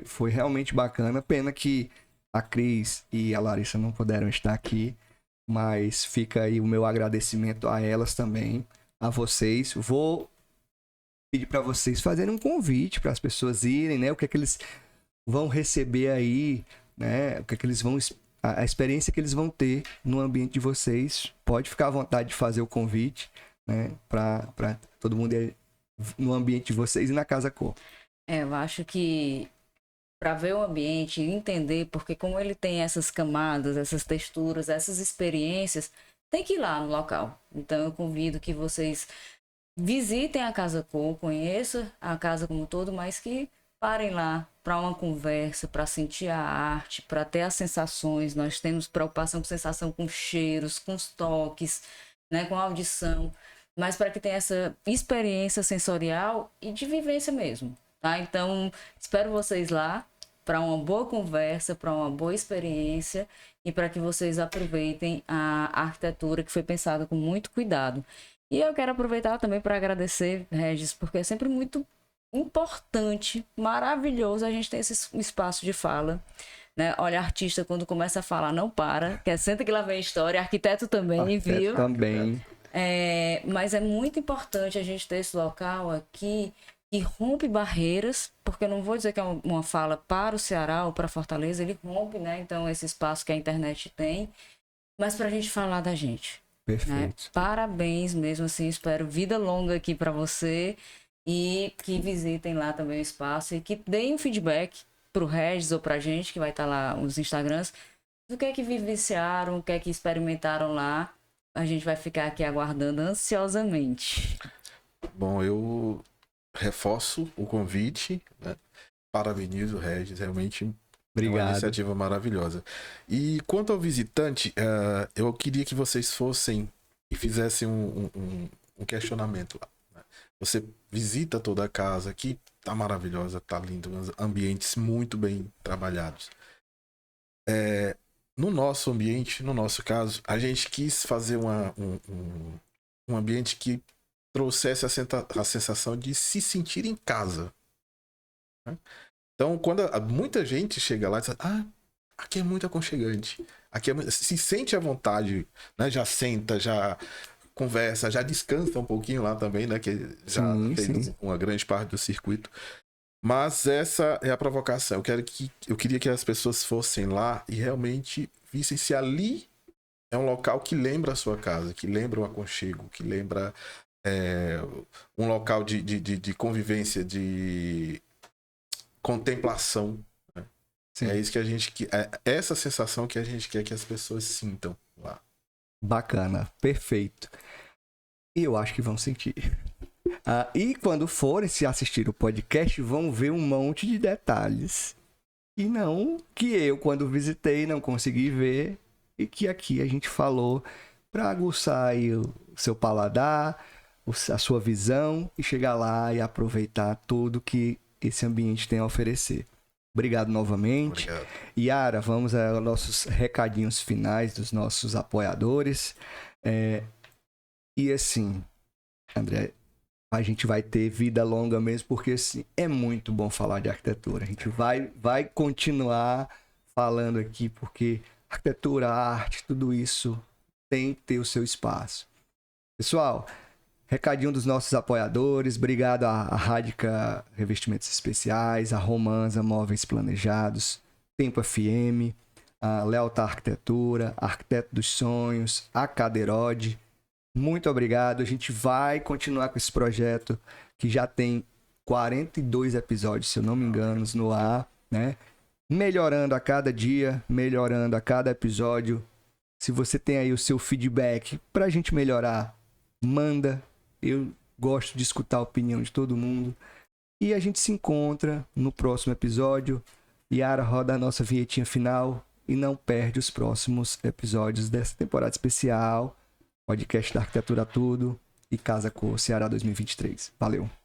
Foi realmente bacana. Pena que a Cris e a Larissa não puderam estar aqui. Mas fica aí o meu agradecimento a elas também, a vocês. Vou pedir para vocês fazerem um convite para as pessoas irem, né? O que é que eles vão receber aí, né? O que é que eles vão... A experiência que eles vão ter no ambiente de vocês. Pode ficar à vontade de fazer o convite, né? Para todo mundo ir no ambiente de vocês e na Casa Cor. Eu acho que para ver o ambiente e entender, porque como ele tem essas camadas, essas texturas, essas experiências, tem que ir lá no local. Então eu convido que vocês visitem a Casa Cor, conheçam a casa como um todo, mas que parem lá para uma conversa, para sentir a arte, para ter as sensações. Nós temos preocupação com sensação, com cheiros, com os toques, né, com a audição, mas para que tenha essa experiência sensorial e de vivência mesmo. Tá? Então, espero vocês lá para uma boa conversa, para uma boa experiência e para que vocês aproveitem a arquitetura que foi pensada com muito cuidado. E eu quero aproveitar também para agradecer, Regis, porque é sempre muito importante, maravilhoso a gente ter esse espaço de fala. Né? Olha, artista, quando começa a falar, não para, que senta que lá vem a história, arquiteto também, viu? Também. Mas é muito importante a gente ter esse local aqui que rompe barreiras, porque eu não vou dizer que é uma fala para o Ceará ou para Fortaleza, ele rompe, né? Então, esse espaço que a internet tem, mas para a gente falar da gente. Perfeito. Né? Parabéns mesmo, assim, espero vida longa aqui para você e que visitem lá também o espaço e que deem um feedback para o Regis ou para a gente, que vai estar lá nos Instagrams, do que é que vivenciaram, o que é que experimentaram lá. A gente vai ficar aqui aguardando ansiosamente. Bom, eu reforço o convite, né? Parabenizo o Regis, realmente Obrigado. É uma iniciativa maravilhosa. E quanto ao visitante, eu queria que vocês fossem e fizessem um questionamento lá. Né? Você visita toda a casa aqui, tá maravilhosa, tá lindo, ambientes muito bem trabalhados. No nosso ambiente, no nosso caso, a gente quis fazer um ambiente que trouxesse a sensação de se sentir em casa. Né? Então, quando muita gente chega lá e diz, aqui é muito aconchegante, se sente à vontade, né? Já senta, já conversa, já descansa um pouquinho lá também, né? Que já fez uma grande parte do circuito. Mas essa é a provocação. Eu queria que as pessoas fossem lá e realmente vissem se ali é um local que lembra a sua casa, que lembra o aconchego, que lembra um local de convivência, de contemplação. Né? É isso que a gente essa sensação que a gente quer que as pessoas sintam lá. Bacana, perfeito. E eu acho que vão sentir. E quando forem se assistir o podcast, vão ver um monte de detalhes. E não que eu, quando visitei, não consegui ver. E que aqui a gente falou para aguçar aí o seu paladar, a sua visão e chegar lá e aproveitar tudo que esse ambiente tem a oferecer. Obrigado novamente. Obrigado. Yara, vamos aos nossos recadinhos finais dos nossos apoiadores. E assim, André, a gente vai ter vida longa mesmo, porque assim, é muito bom falar de arquitetura. A gente vai continuar falando aqui, porque arquitetura, arte, tudo isso tem que ter o seu espaço. Pessoal, recadinho dos nossos apoiadores. Obrigado à Radica Revestimentos Especiais, a Romanza Móveis Planejados, Tempo FM, a Lealtar Arquitetura, Arquiteto dos Sonhos, a Cadeirode, muito obrigado. A gente vai continuar com esse projeto que já tem 42 episódios, se eu não me engano, no ar, né? Melhorando a cada dia, melhorando a cada episódio. Se você tem aí o seu feedback pra gente melhorar, manda. Eu gosto de escutar a opinião de todo mundo. E a gente se encontra no próximo episódio. Yara, roda a nossa vinhetinha final e não perde os próximos episódios dessa temporada especial. Podcast da Arquitetura Tudo e Casa Cor Ceará 2023. Valeu!